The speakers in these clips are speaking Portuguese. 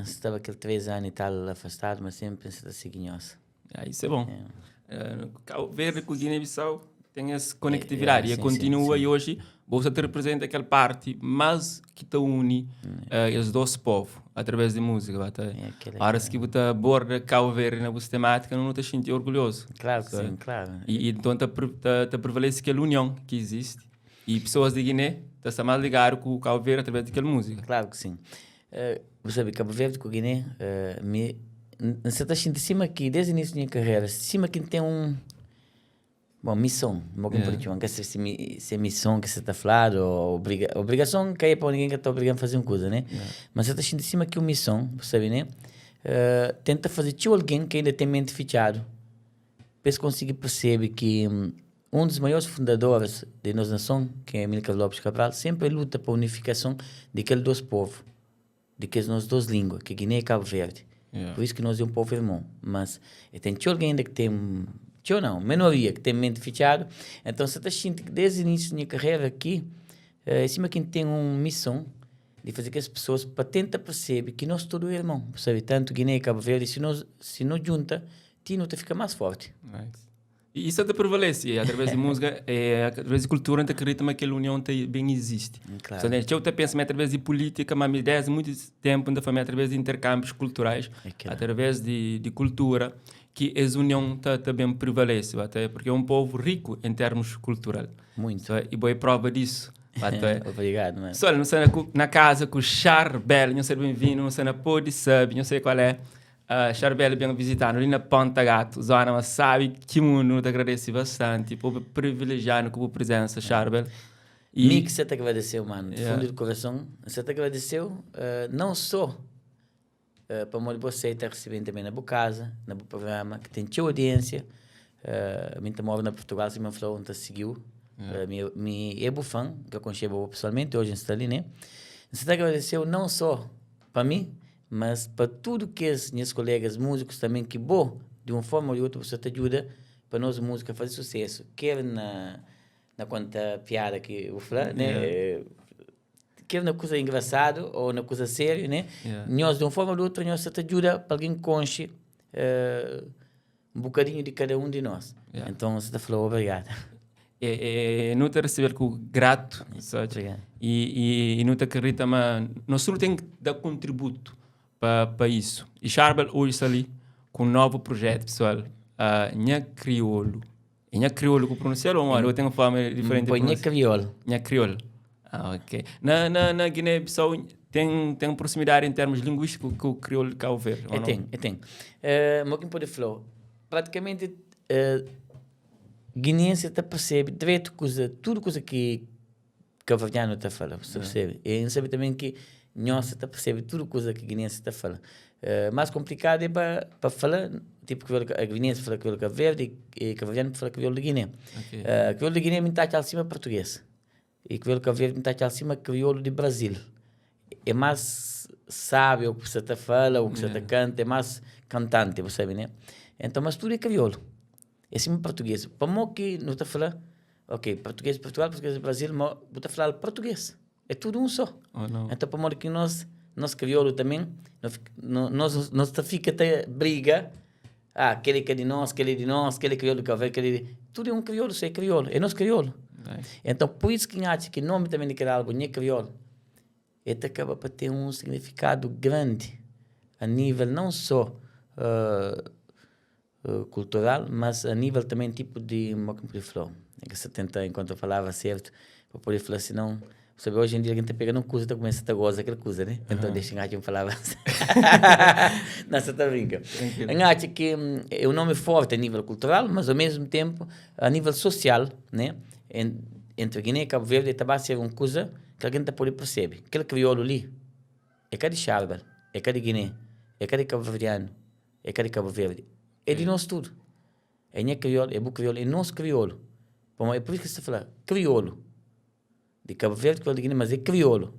estava aquele 3 anos e tal afastado, mas sempre está seguinhosa. Isso é bom. Cabo Verde com Guiné-Bissau tem essa conectividade e continua, e hoje você te representa aquela parte mais que te une os dois povos através de música. Ora, se você aborda Cabo Verde na vossa temática, não te sente orgulhoso. Claro que sim, claro. E então te prevalece aquela união que existe e pessoas de Guiné estão mais ligadas com o Cabo Verde através daquela música. Claro que sim. Você sabe, Cabo Verde com Guiné, você está sentindo cima que desde o início da minha carreira, cima que tem missão, não quer ser missão que você está falando, ou obrigação que é para ninguém que está obrigando a fazer uma coisa, né? Mas você está sentindo cima que uma missão, sabe, né? Tenta fazer tio alguém que ainda tem mente fechado, para se conseguir perceber que um dos maiores fundadores da nossa nação, que é Amílcar Lopes Cabral, sempre luta para a unificação daqueles dois povos, daquelas nossas duas línguas, que é Guiné e Cabo Verde. Por isso que nós é um povo irmão. Mas tem tio alguém ainda que tem minoria que tem mente fechado. Então você está sentindo que desde o início da minha carreira aqui, em cima que tem uma missão de fazer que as pessoas para tentar perceber que nós todos é irmão, sabe? Tanto Guiné e Cabo Verde, se nós junta, Tino te fica mais forte. Nice. E isso até prevalece, através de música, através de cultura, a gente acredita que aquela união bem existe. Claro. Eu até penso através de política, mas desde muito tempo, através de intercâmbios culturais, através de cultura, que essa união também prevalece, até porque é um povo rico em termos culturais. Muito. E boa prova disso. Obrigado, mano. Só não sei na casa com Charbel, não sei bem-vindo, não sei na Pode Sub, não sei qual é. Charbel bem visitando ali na Ponta Gato, zona, mas sabe que mundo te agradece bastante por privilegiar com a presença, Charbel. E que você te agradeceu, mano, do fundo do coração. Você te agradeceu não só para você estar recebendo também na boa casa, na boa programa, que tem tua audiência. A mim moro na Portugal, se me falou onde seguiu. É bom fã, que eu conheci pessoalmente, hoje está ali, né? Você te agradeceu não só para mim, mas para tudo que os meus colegas músicos também, que bom, de uma forma ou de outra, você te ajuda para nós música fazer sucesso, quer na conta piada que eu falei, né? Quer na coisa engraçada ou na coisa séria, né? Nós, de uma forma ou de outra, nós te ajuda para alguém conche um bocadinho de cada um de nós. Então, você te falou obrigado. Não te receber com grato, e não te acredita, mas nós não temos que dar contributo para isso. E Charbel hoje está ali com um novo projeto, pessoal. Nha Crioulo. E Nha Crioulo, que pronunciaram, eu tenho forma diferente de pronunciar. Nha Crioulo. Nha Crioulo. Ok. Na Guiné-Bissau tem proximidade em termos linguísticos com o crioulo de Cabo Verde? Tem. Mas pode falar, praticamente, guineense está percebe direito tudo coisa que cabo-verdiano está falando, você percebe? E sabe também que nós está percebe tudo coisa que guineense está falando. Mais complicado é para falar, tipo a guineense fala crioulo de Cabo Verde e cabo-verdiano fala crioulo de Guiné. Crioulo de Guiné me está acima português. E crioulo de Cabo Verde me está acima crioulo de Brasil. É mais sábio o que você está falando, o que você está canta, é mais cantante, você sabe, né? Então, mas tudo é crioulo. É assim português. Para mim que não está falando, ok, português de Portugal, português de Brasil, mas está falando português. É tudo um só. Então, para mim que nós crioulo também, nós fica até briga, aquele que é de nós, aquele é de nós, aquele crioulo de Cabo Verde, aquele de... Tudo é um crioulo, isso é crioulo, é nosso crioulo. Então, por isso que acho que o nome também daquele álbum, Nha Crioulo, ele acaba para ter um significado grande a nível não só cultural, mas a nível também tipo de flow. É que você tenta, enquanto eu falava certo, para poder falar assim, não... Sabe, hoje em dia a gente pega numa coisa e começa a gozar aquela coisa, né? Então deixa eu falar assim. Não, você está brincando. Eu acho que é um nome forte a nível cultural, mas ao mesmo tempo a nível social, né? Entre Guiné e Cabo Verde, também ser uma coisa que alguém está poder perceber. Aquele crioulo ali, é cá de Charbel, é cá de Guiné, é cá de Cabo Verdeano, é cá de Cabo Verde. É de nós tudo. É Nha Crioulo, é Bu Crioulo, é nosso crioulo. É por isso que você fala, crioulo. De Cabo Verde, crioulo de Guiné, mas é crioulo.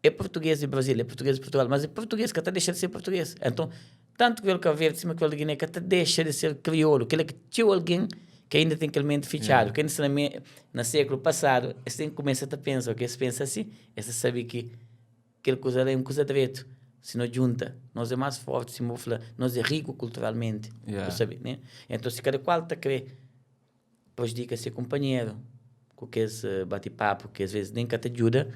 É português de Brasil, é português de Portugal, mas é português que até deixa de ser português. Então, tanto crioulo de Cabo Verde, cima crioulo de Guiné, que até deixa de ser crioulo. Aquele que tinha alguém que ainda tem aquele mente fechado, que ainda no século passado, você começa a pensar, que você pensa assim, você sabe que aquela coisa é uma coisa direito. se nós junta, nós é mais forte, se nós é rico culturalmente, sabe, né? Então, se cada qual está a querer prejudica ser companheiro, com que esse bate-papo, que às vezes nem que te ajuda,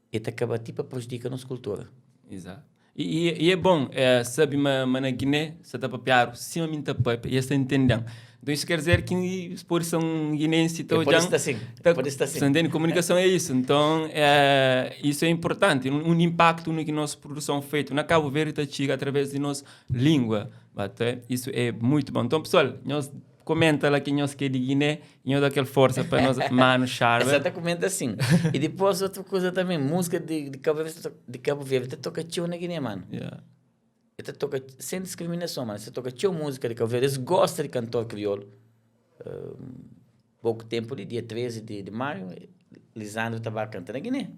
e te acaba tipo a prejudicar a nossa cultura. Exato. E é bom, sabe, mas na Guiné, se está para piar, sim, a mim está para, e está entendendo. Então, isso quer dizer que por são guinenses, então, por isso está assim. Por isso está assim. Entende? Comunicação é isso. Então, isso é importante. Um impacto no que nossa produção é feita. Na Cabo Verde, chega através de nossa língua. Isso é muito bom. Então, pessoal, nós comenta lá que nós que é de Guiné e nós daquela força para nós, mano, Charva. Exato, comenta assim. E depois, outra coisa também, música de Cabo Verde, toca tio na Guiné, mano. Ele toca sem discriminação, mano. Você toca tio música de Cabo Verde. Eles gostam de cantor crioulo. Pouco tempo, dia 13 de maio, Lisandro estava cantando na Guiné.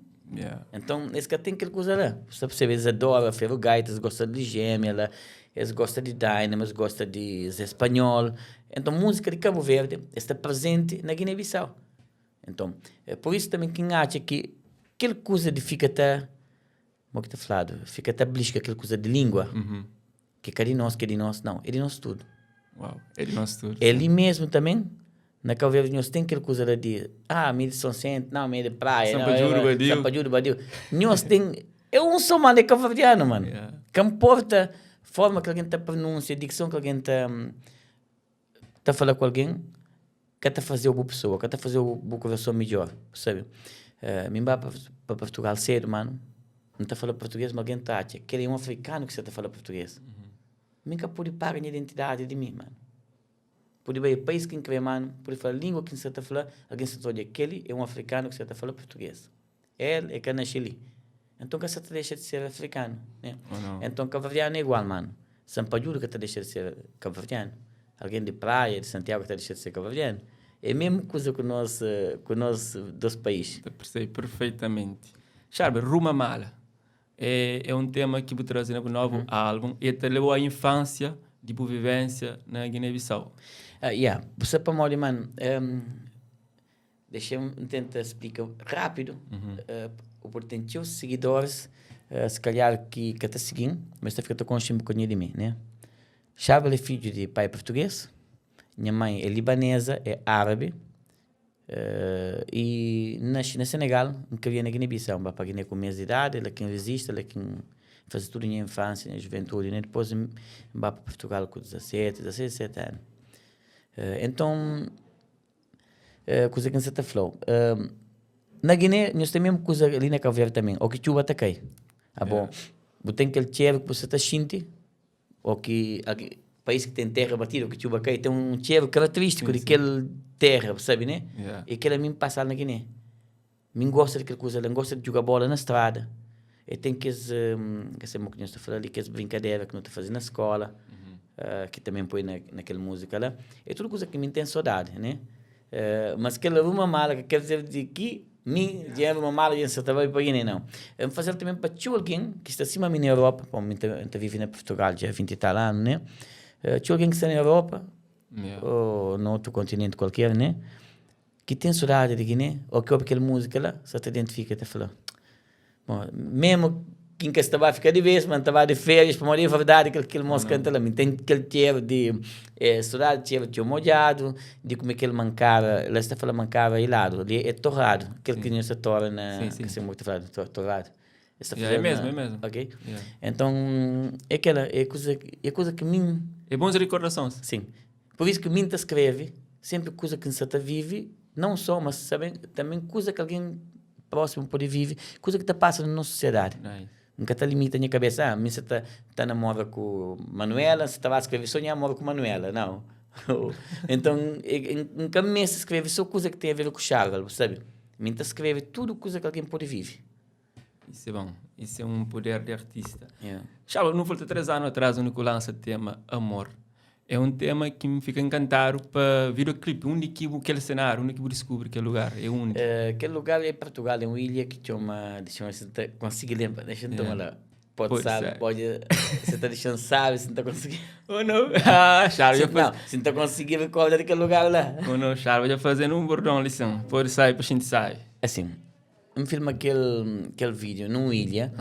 Então, eles que tem aquela coisa lá. Você percebe, eles adoram Ferro Gaita, eles gostam de Gêmea, eles gostam de Dynamo, eles gostam de espanhol. Então, música de Cabo Verde está presente na Guiné-Bissau. Então, por isso também quem acha que aquela coisa de fica até, como que está falado, fica até blisca aquela coisa de língua, que é de nós, não, é de nós tudo. Uau, é de nós tudo. Ele mesmo também, na Cabo Verde, nós tem aquela coisa lá de, meio de São Centro, não, meio de praia, Sampajuro, Badio. Nós tem, só mano é cabo-verdiano, mano. Que importa a forma que alguém está pronuncia, a dicção que alguém está falando com alguém, que está fazer uma boa pessoa, que está fazer uma boa conversação melhor, sabe? Me vai para Portugal cedo, mano, não está falando português, mas alguém está a que ele é um africano que você está falando português. Nunca pode pagar a identidade de mim, mano. Pode ver o país que quer, mano, pode falar a língua que você está falando, alguém se olha, aquele é um africano que você está falando português. Ele é que nasce ali. Então, que você deixa de ser africano, né? Então, cabo-verdiano é igual, mano. Sampajuro que deixa de ser cabo-verdiano. Alguém de praia, de Santiago, que deixa de ser cabo-verdiano. É a mesma coisa com nós dois países. Eu percebo perfeitamente. Charbe, Ruma Mala. É um tema que vou trazer no novo álbum. E te levou à infância, de vivência na Guiné-Bissau. Você para mim, mano, deixa-me tentar explicar rápido. O portanto, os seguidores, se calhar que está seguindo, mas está ficando com um bocadinho de mim, né? Charles é filho de pai português, minha mãe é libanesa, é árabe, e nasci na Senegal, criei na Guiné-Bissau, para Guiné com meses de idade, ela quem resiste, ela quem faz tudo na infância, na juventude, né? Depois vai para Portugal com 17 anos. Então, coisa que você está falando. Na Guiné, nós temos a mesma coisa ali na Cabo Verde também, ou que chuva está cai. Bom, tem aquele cheiro que você está sentindo, ou que país que tem terra batida, ou que chuva cai, tem um cheiro característico daquela terra, sabe, né? E aquilo a mim passa na Guiné. Mim gosta daquela coisa, ela gosta de jogar bola na estrada. E tem que essa que nós estamos falando ali, que essa brincadeira que nós estamos fazendo na escola, que também põe naquela música lá. É tudo coisa que me tem saudade, né? Mas aquela uma mala que quer dizer de que mim já uma mala e você estava para Guiné, não. Eu fazer também para alguém que está acima na Europa, bom, eu vivo na Portugal já há 20 e tal anos, né? Alguém que está na Europa, ou no outro continente qualquer, né? Que tem saudade de Guiné, ou que ouve aquela música lá, você te identifica e te fala. Bom, mesmo quem que estava a ficar de vez, mas estava de férias, para morrer, a verdade, que aquele moço canta lá, tem aquele cheiro de saudade, cheiro de molhado, de como aquele mancara, ela está falando mancara hilado, ali é torrado, aquele que não se torra que se muito falado, torrado. É mesmo. Ok? Então, é coisa que mim... É boas recordações. Sim. Por isso que mim te escreve, sempre coisa que você vive, não só, mas sabe, também coisa que alguém próximo pode viver, coisa que está passando na nossa sociedade. Nunca está limita a minha cabeça. Você está namorando com Manuela, você estava a escrever só namoro com Manuela, não. Então, nunca me escreve só coisa que tem a ver com o Charles, sabe? Me escreve tudo coisa que alguém pode viver. Isso é bom. Isso é um poder de artista. Charles, não falta 3 anos atrás, o Nico lança o tema Amor. É um tema que me fica encantado para videoclipe. Onde aquele cenário, onde que descobre aquele lugar? É único. Aquele lugar é Portugal, é uma ilha que chama... Deixa eu ver se consigo lembrar. Deixa eu tomar lá. Pode sabe, pode... Você está deixando sabe, se não está conseguindo... Oh, não. Charles, se não está conseguindo recordar aquele lugar lá. Oh, não, Charles, já fazendo um bordão lição. Pode sair para a gente sair. Assim, filma aquele vídeo numa ilha,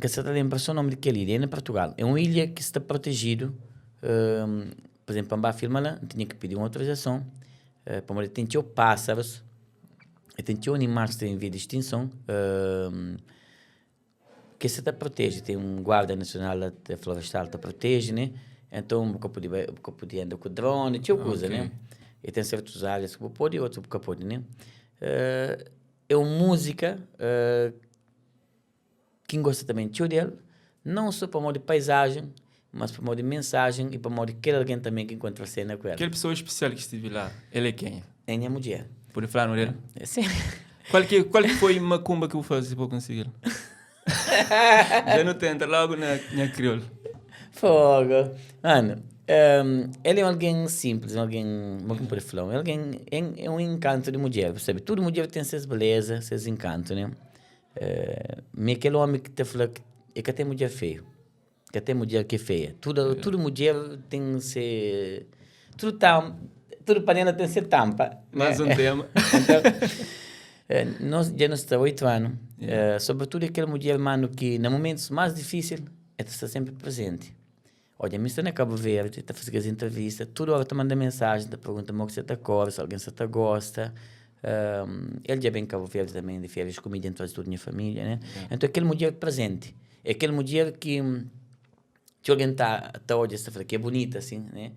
que se lembra só o nome daquela ilha, é em Portugal. É uma ilha que está protegido, por exemplo, para filmar lá, tinha que pedir uma autorização, para tem pássaros, e tem animais que têm em via de extinção, que se protege, tem guarda nacional da florestal que protege, né? Então, podia andar com drone, coisa, né? E tem certas áreas que pode e outras que pode, né? É uma música quem gosta também dele, não só para modo de paisagem, mas para modo de mensagem e para modo de querer alguém também que encontra a cena com ela. Aquela pessoa especial que estive lá, ele é quem? É minha mulher. Pode falar no dele? Sim. Qual que foi uma macumba que eu faço para conseguir? Já não tenta logo na crioula. Fogo. Mano, ele é alguém simples, alguém, como pode falar, alguém é um encanto de mulher, percebe? Toda mulher tem suas belezas, seus encantos, né? Mas aquele homem que te fala que tem mulher feio, que tem mulher que é feia. Toda mulher tem ser, tudo panela tem ser tampa. Mais um tema. Então, nós já nos está 8 anos, sobretudo aquela mulher, mano, que no momentos mais difíceis, ela está sempre presente. Olha, me estou na Cabo Verde, está fazendo as entrevistas, toda hora está mandando mensagem, está perguntando o que você está gosta, se alguém você está gosta. Ele já vem em Cabo Verde também, de férias comigo, entre toda a minha família, né? Então, aquela mulher presente, é aquela mulher que alguém está hoje, está falando que é bonita, assim, né?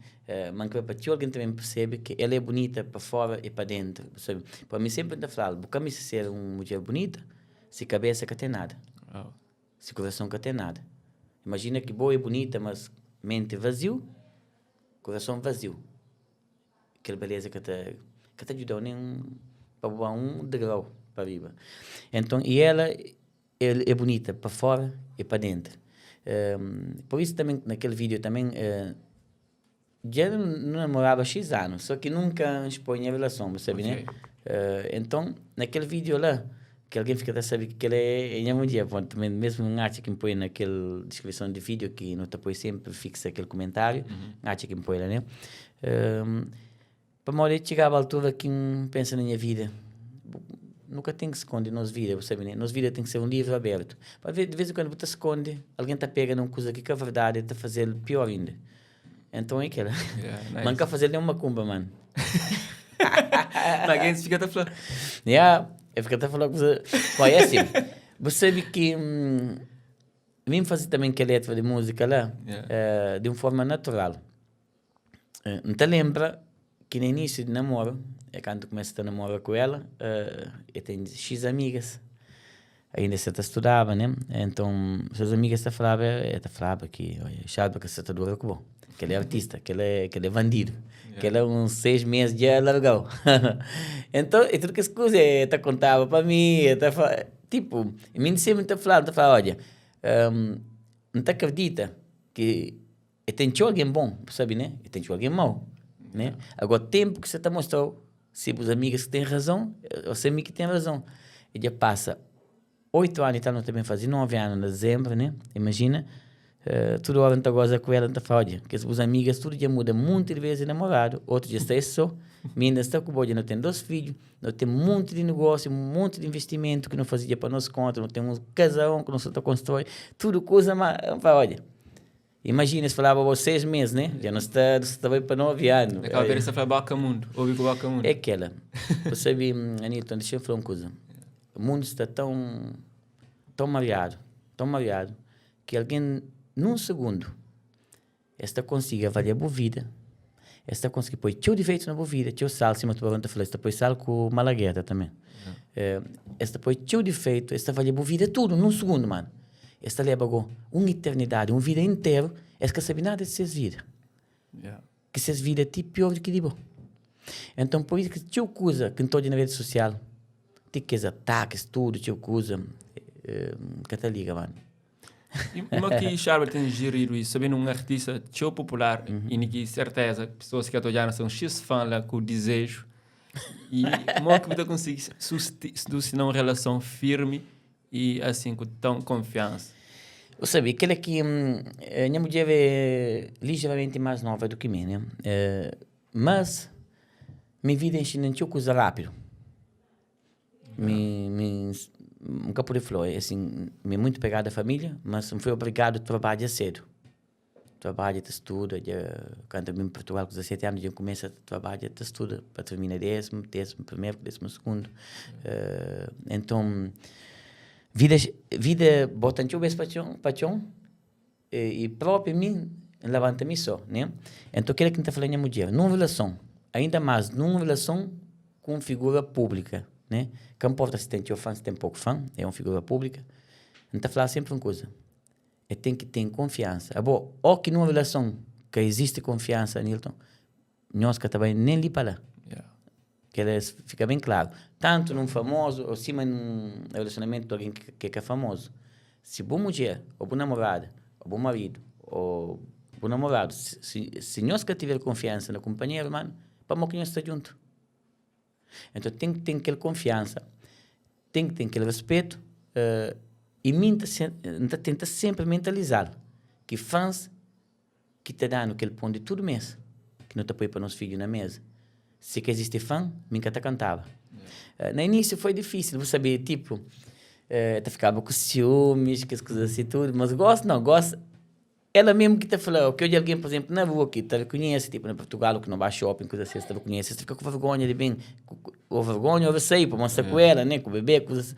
Mas que alguém também percebe que ela é bonita para fora e para dentro, sabe? Para mim sempre está falando, porque me ser uma mulher bonita, se cabeça que tem nada, se coração que tem nada. Imagina que boa e bonita, mas mente vazio, coração vazio. Aquela beleza que te ajuda nem para voar um degrau para viva. Então, e ela é bonita para fora e para dentro. Por isso também, naquele vídeo também, já não namorava X anos, só que nunca expõe a relação, sabe, né? Então, naquele vídeo lá, que alguém fica a saber que ele é minha mulher, também, mesmo um arte que me põe naquela descrição de vídeo, que não te põe sempre, fixa aquele comentário, arte que me põe lá, né? Para morrer, chegava a altura que pensa na minha vida, nunca tem que se esconder nas vidas, sabe, né? Nas vidas tem que ser um livro aberto. De vez em quando você esconde, alguém está pegando uma coisa que é verdade, está fazendo pior ainda. Então é aquela. Nice. Manca fazer nenhuma macumba, mano. Mas alguém fica a falar. Eu fico até a falar com você. Olha, é assim, você sabe que vim fazer também aquela letra de música lá, de uma forma natural. Não te lembra que no início de namoro, quando começa a namorar com ela, eu tenho X amigas. Ainda você estudava, né? Então, suas amigas te falavam que, olha, Charles, que você está dura com bom. Que ele é artista, que ele é bandido. Que ele é uns 6 meses de largou. Então, e tudo que as coisas te contava para mim, tipo, mim sempre te falava, olha, não te acredita que tem alguém bom, sabe, né? E tem alguém mau, né? Agora, o tempo que você te mostrou, se os amigos que têm razão, você amigo que tem razão. E já passa 8 anos, então, também fazia 9 anos em dezembro, né? Imagina. Toda hora não goza com ela, não olha, que as amigas tudo já muda muito de vezes namorado, outro já está só, minha está com boa, não tem 2 filhos, não tem um monte de negócio, um monte de investimento que não fazia para nós conta, não tem um casão que nós está constrói, tudo coisa, mas olha, imagina se falava 6 meses, né? Já não está para 9 anos. Acaba de falar Boca Mundo, ouvi com Boca Mundo. É aquela, você sabe, Anilton, deixa eu falar uma coisa, o mundo está tão mareado, que alguém num segundo, esta consiga avaliar a boa vida, esta consiga pôr teu defeito na boa vida, teu sal, se tu vai falar, esta põe sal com malagueta também. Esta põe teu defeito, esta avalia a boa vida, tudo, num segundo, mano. Esta leva uma eternidade, uma vida inteira, esta que sabe nada de suas vidas. Que suas vidas é tipo pior do que de bom. Então, por isso que teu coisa, que não estou na rede social, tem que ataques, tudo, teu coisa, que te liga, mano. E como que Charles tem gerido isso, sabendo um artista tão popular e que certeza pessoas que estão são X fãs lá com desejo e como é que você consegue sustentar uma relação firme e assim com tão confiança? Eu sabia que minha mulher é ligeiramente mais nova do que mim, né? Mas minha vida ensina-me coisa rápido. nunca pude falar, assim, me muito pegado à família, mas me foi obrigado a trabalhar cedo. Trabalha, te estuda, quando eu vim para Portugal com 17 anos, eu começo a trabalhar, te estuda, para terminar 10º primeiro, 12º. Então, vida bota em esse paixão, e próprio mim, levanta-me só, né? Então, aquilo que a gente fala em mulher, numa relação, ainda mais numa relação com figura pública, né? Que importa se tem fã, se tem pouco fã, é uma figura pública. A gente fala sempre uma coisa, tem que ter confiança. Ou que numa relação que existe confiança, Nilton, nós que também nem lhe para lá. Que fica bem claro. Tanto num famoso, ou cima num relacionamento de alguém que é famoso. Se boa mulher, ou boa namorada, ou bom marido, ou bom namorado, se nós que tiver confiança no companheiro, mano, para que nós estar junto. Então tem que ter aquela confiança, tem que ter aquele respeito, e tenta sempre mentalizar que fãs que te dão aquele pão de tudo mês, que não te põe para os filhos na mesa. Se que existe fã, nunca te cantava. No início foi difícil, você saber, tipo, te ficava com ciúmes, que as coisas assim, tudo, mas gosto. Ela mesmo que te falou, que hoje alguém, por exemplo, na rua que te conhece, tipo, em Portugal, que não vai shopping, coisa assim, te conhece, você fica com vergonha de bem, ou vergonha, ou receio, para mostrar com ela, né, com o bebê, coisas assim.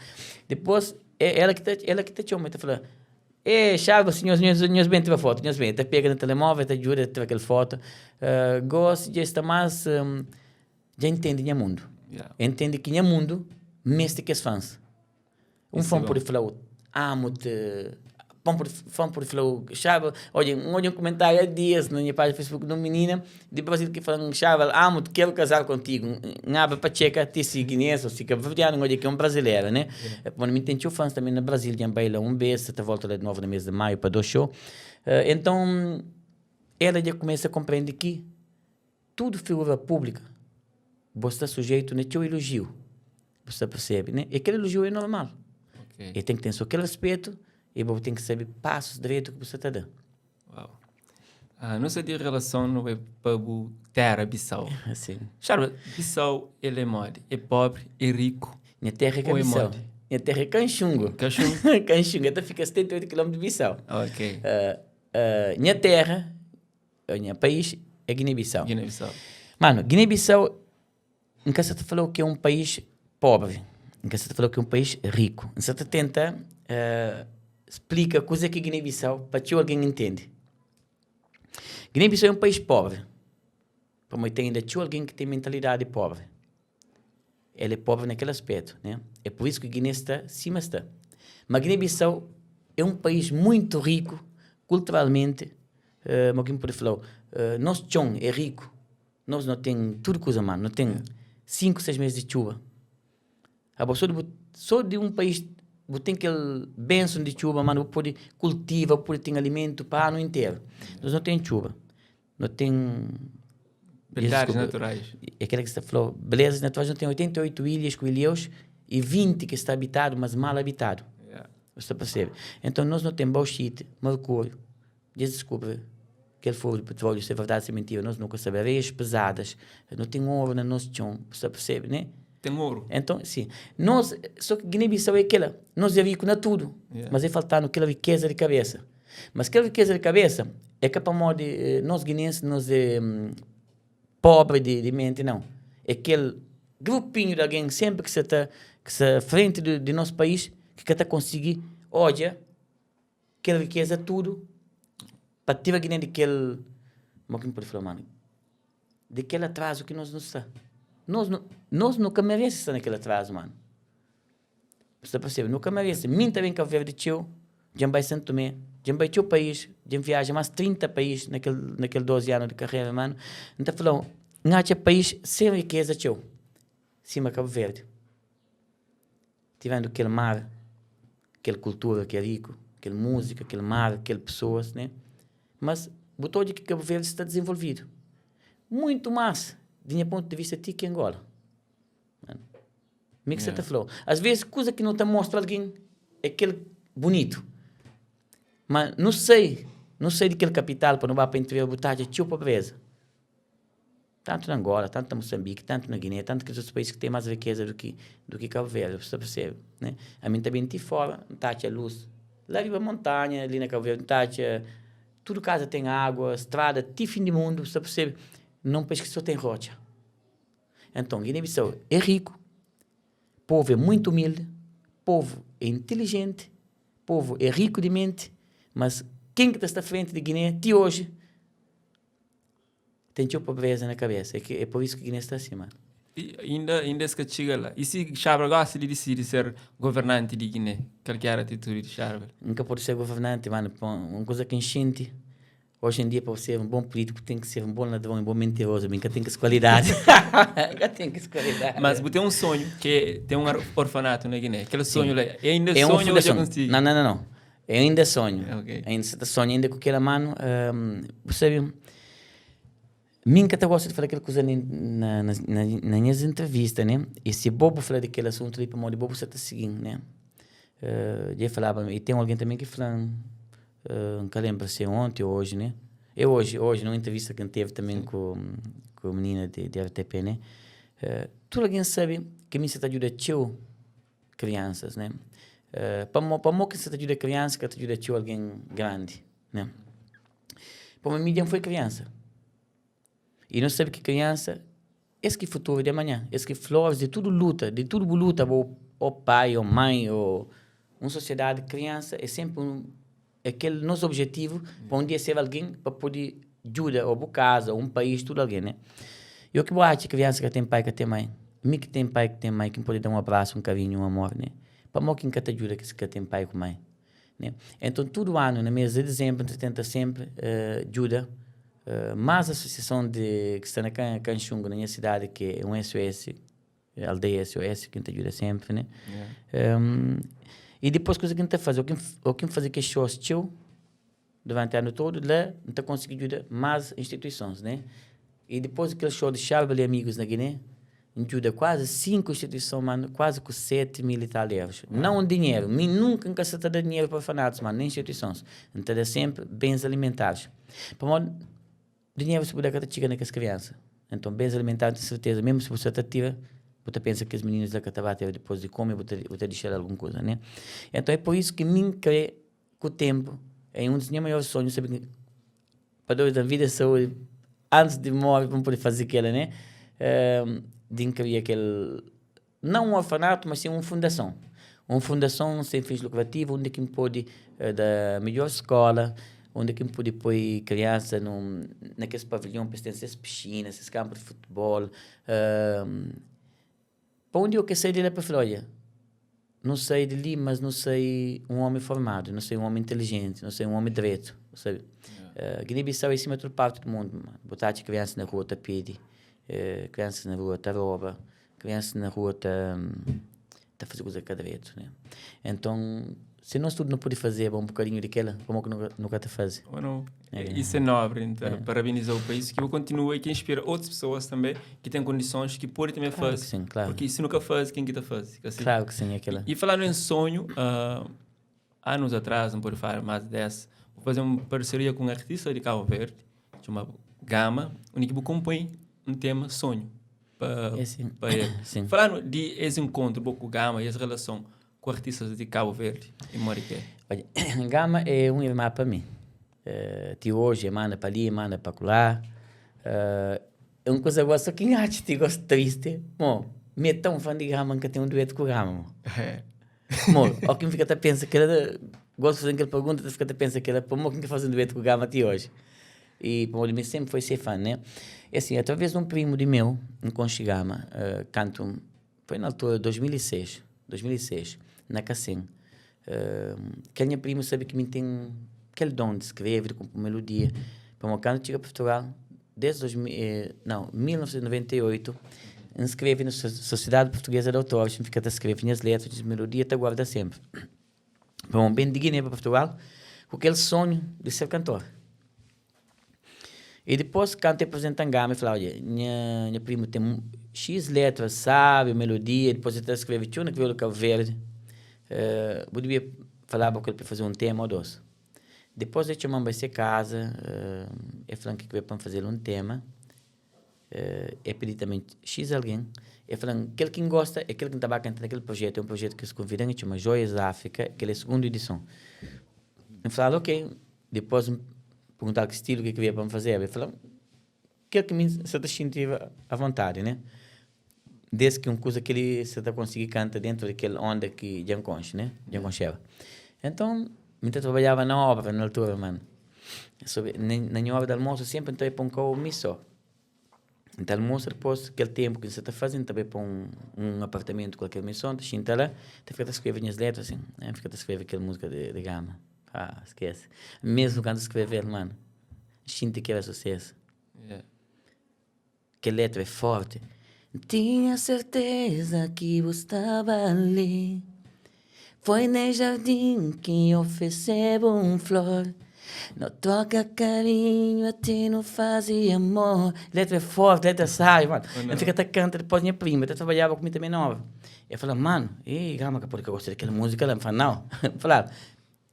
Depois, ela que te chama, te fala, Chaves, senhores bem, tira foto, senhores bem, te pega no telemóvel, te ajuda a tirar aquela foto, gosto de estar mais, já entende o mundo, entende que o mundo, mestre que os fãs. Fã pode falar, amo-te, fã pode falar, Chaves, olha um comentário há dias na minha página do Facebook de uma menina de Brasil que falam, Chaves, amo-te, quero casar contigo, nada para checar, te guinense, ou se que olha que é um brasileiro, né? Quando me tenho fãs também no Brasil, já baila vez, até volta lá de novo no mês de maio para 2 shows. Então, ela já começa a compreender que tudo figura pública, você está sujeito no teu elogio, você percebe, né? E aquele elogio é normal. E tem que ter só aquele respeito, e você tem que saber passos direito que você está dando. Uau. Não sei de relação no para o terra Bissau. Sim. Sabe, Bissau, ele é modo, é pobre, é rico. Minha terra é Bissau. Minha terra é Canchungo. Canchungo, até fica a 78 km de Bissau. Ok. Minha terra, meu país, é Guiné-Bissau. Guiné-Bissau. Mano, Guiné-Bissau, nunca se te falou que é um país pobre. Nunca se te falou que é um país rico. Você tenta explica a coisa que é Guiné-Bissau para que alguém entende. Guiné-Bissau é um país pobre. Para mim tem ainda alguém que tem mentalidade pobre. Ele é pobre naquele aspecto, né? É por isso que Guiné está cima está. Mas Guiné-Bissau é um país muito rico culturalmente. Alguém pode falar, nosso chão é rico. Nós não temos tudo coisa, mano. Não tem 5, 6 meses de chuva. Só de um país tem aquele benção de chuva, mano, pode cultivar, pode ter alimento para o ano inteiro. Nós não temos chuva. Não tem belezas naturais. É aquela que você falou, belezas naturais, não tem 88 ilhas com ilhéus e 20 que está habitado, mas mal habitado. Você percebe? Então nós não temos bauxite, mercúrio. Descobre aquele fogo de petróleo, se é verdade, se é mentira, nós nunca sabemos. Areias pesadas, não tem ouro no nosso chão, você percebe, né? Tem ouro. Então, sim. Só que Guiné-Bissau é aquela. Nós é rico na tudo. Mas é faltando aquela riqueza de cabeça. Mas aquela riqueza de cabeça é capaz de... nós guineenses, nós é pobre de mente, não. É aquele grupinho de alguém sempre que se está à frente de nosso país que está conseguir, olha, aquela riqueza tudo para tirar Guiné daquele... Como é que pode falar, mano? Daquele atraso que nós não está. Nós nunca merecemos estar naquele atraso, mano. Você percebe? Nunca merecemos. Mim também que eu vejo de tio, já vai Santo Tomé, já vai teu país, já viaja mais 30 países naquele 12 anos de carreira, mano. Então falou, não há país sem riqueza, tio. Cima Cabo Verde. Tivendo aquele mar, aquela cultura que é rico, aquela música, aquele mar, aquelas pessoas, né? Mas botou de que Cabo Verde está desenvolvido. Muito mais. De meu ponto de vista, que Angola. Como é que você falou? Às vezes, coisa que não te mostra alguém é aquele bonito. Mas não sei de aquele capital para não vá para entregar a botagem, tio pobreza. Tanto na Angola, tanto na Moçambique, tanto na Guiné, tanto que os outros países que têm mais riqueza do que Cabo Verde, você percebe, né? A mim também de fora, não tá a luz. Lá viva a montanha, ali na Cabo Verde, tá tudo casa tem água, estrada, tem fim de mundo, você percebe? Não pensa que só tem rocha. Então, Guiné-Bissau é rico, povo é muito humilde, povo é inteligente, povo é rico de mente, mas quem que está à frente de Guiné, de hoje, tem tipo pobreza na cabeça. É por isso que Guiné está acima. E ainda se que chega lá. E se Charbel gosta de decidir ser governante de Guiné? Qualquer atitude de Charbel? Nunca pode ser governante, mano. Uma coisa que enchente. Hoje em dia, para ser um bom político, tem que ser um bom ladrão, um bom mentiroso. Nunca tem que essa qualidade. Tem que essa qualidade. Mas você tem um sonho, que tem um orfanato na Guiné. Aquele sonho lá. E ainda é sonho hoje eu consigo. Não. Eu ainda sonho. Okay. Ainda sonho ainda com aquela mano. Percebe? Mim que até gosto de falar aquela coisa nas minhas entrevistas, né? E se Bobo falar daquele assunto ali, para o Bobo você está seguindo, né? Eu falava, e tem alguém também que fala, não lembro se é ontem ou hoje, né? Hoje, numa entrevista que teve também com a menina de RTP, né? Tudo alguém sabe que mim você está ajudando tio crianças, né? Para mim que você está ajudando criança, que está ajudando tio alguém grande, né? Para mim, não foi criança. E não sabe que criança, esse que futuro de amanhã, esse que flores de tudo luta, o pai, ou mãe, ou uma sociedade, criança, é sempre aquele nosso objetivo, para um dia ser alguém, para poder ajudar, ou casa, ou um país, tudo alguém, né? Eu que acho criança que tem pai, que tem mãe, mim que tem pai, que tem mãe, que pode dar um abraço, um carinho, um amor, né? Para mim, quem que te ajuda, que tem pai com mãe, né? Então, todo ano, na mês de dezembro, a gente tenta sempre ajuda. Mas a associação que está na Canchungo, na minha cidade, que é um SOS, aldeia SOS, que a gente ajuda sempre, né? Yeah. E depois, coisa que a gente faz, o que faz que shows tio, durante o ano todo, lá, a gente consegue ajudar mais instituições, né? E depois aquele show de Charbel e amigos na Guiné, a gente ajuda quase 5 instituições, mano, quase com 7 mil e tal euros. Não dinheiro, nunca se dá dinheiro para orfanatos, mano, nem instituições. A gente dá sempre bens alimentares. Para dinheiro você pode chegar naquelas crianças. Então, bens alimentares, de certeza, mesmo se você está tira, você pensa que os meninos da Catavata, depois de comer, você deixar alguma coisa, né? Então, é por isso que mim creio que o tempo é um dos meus maiores sonhos, sabe? Para Deus da vida e saúde, antes de morrer, vamos poder fazer aquela, né? De criar aquele, não um orfanato, mas sim uma fundação. Uma fundação sem fins lucrativos, onde quem pode dar melhor escola, onde quem pode pôr criança naqueles pavilhões, essas piscinas, esses campos de futebol. Para onde eu quero sair de lá para Flória? Não sei de ali, mas não sei um homem formado, não sei um homem inteligente, não sei um homem direito, sabe? Guiné-Bissau é acima de toda parte do mundo. Botar crianças na rua, tapete, crianças na rua, rouba, crianças na rua, tá fazendo coisa cada vez, né? Então, se nós tudo não pode fazer um bocadinho daquela, como que nunca te faz? Bueno, isso é nobre, então, parabenizar o país, que eu continuo e que inspira outras pessoas também, que têm condições, que podem também fazer. Sim, claro. Porque se nunca faz, quem que tá faz? Assim. Claro que sim, aquela. E falando em sonho, anos atrás, não pode falar mais de 10, vou fazer uma parceria com um artista de Cabo Verde, chamado Gama, onde que compõe um tema sonho para ele. Sim. Falando de esse encontro com o Gama e essa relação com artistas de Cabo Verde e Mariqué. Olha, Gama é um irmão para mim. De hoje, manda para ali, manda para lá. É uma coisa boa, só que acha que gosta triste. Bom, me é tão fã de Gama que tem um dueto com o Gama. Bom, ou quem fica até pensa que ela gosta de fazer aquela pergunta, fica até pensa que ela, por quem faz um dueto com o Gama até hoje. E por ele sempre foi ser fã, né? E assim, através de um primo de meu, um Conchigama, canto, foi na altura de 2006, na Cacém. Que a minha prima sabe que me tem aquele dom de escrever, de compor melodia. Para o meu canto, chega para Portugal, desde 1998, inscreve na Sociedade Portuguesa de Autores, fica a escrever minhas letras, de melodia, até guarda sempre. Bom, bem de Guiné para Portugal, com aquele sonho de ser cantor. E depois, quando eu apresento a Gama, eu falo, olha, minha prima tem X letras, sabe, melodia, depois eu escrevo tchuna que veio do Cabo Verde. Eu devia falar para ele para fazer um tema ou dois. Depois eu chamamos para essa casa, eu falei que veio para fazer um tema. é pedir também X alguém, é falando, aquele que gosta, é aquele que estava cantando naquele projeto, é um projeto que se convida, que chama Joias da África, que é a segunda edição. Eu falei, ok, depois perguntar que estilo, que havia para me fazer, eu falei, aquele que me se sentir à vontade, né? Desde que uma coisa que ele se conseguir cantar dentro daquela onda que já conhece, né? Já conheceva. Então, eu trabalhava na obra, na altura, mano. Na minha hora de almoço, sempre entrei para um compromisso. Então, almoço, depois, aquele tempo que você está fazendo, também para um apartamento, qualquer missão, você está lá, você fica a escrever as letras, assim, né? Fica a escrever aquela música de gama. Ah, esquece. Mesmo quando escrever, mano, sinto que era sucesso. Yeah. Que letra é forte. Tinha certeza que você estava ali. Foi no jardim que ofereceu flor. Não toca carinho, até não fazia amor. Letra é forte, letra sai, mano. Eu fico até cantando, depois minha prima, até trabalhava comigo também nova. Eu falava, mano, gama, que por que eu gosto daquela música? Ela me fala, não. Eu falava,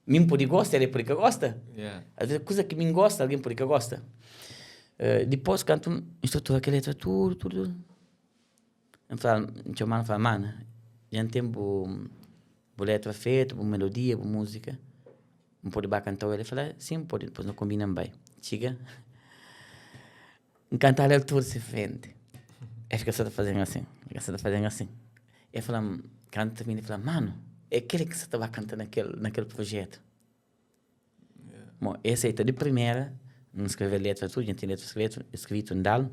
mim por que gosta, ele por que gosta. Yeah. Às vezes, coisa que mim gosta, alguém por que gosta. Depois canto, estrutura aquela letra, tudo. Eu falo, mano, fala, mano, já tem letra feita, melodia, música. Não pode cantar, ele fala, sim, pode, depois não combina bem. Chega, cantar ele tudo se vende. Ele fica só fazendo assim, Ele fala, canta também, ele fala, mano, é aquele que você estava cantando naquele projeto. Yeah. Bom, esse aí tá de primeira, não escrever letra tudo, já tem letra escrito em dal.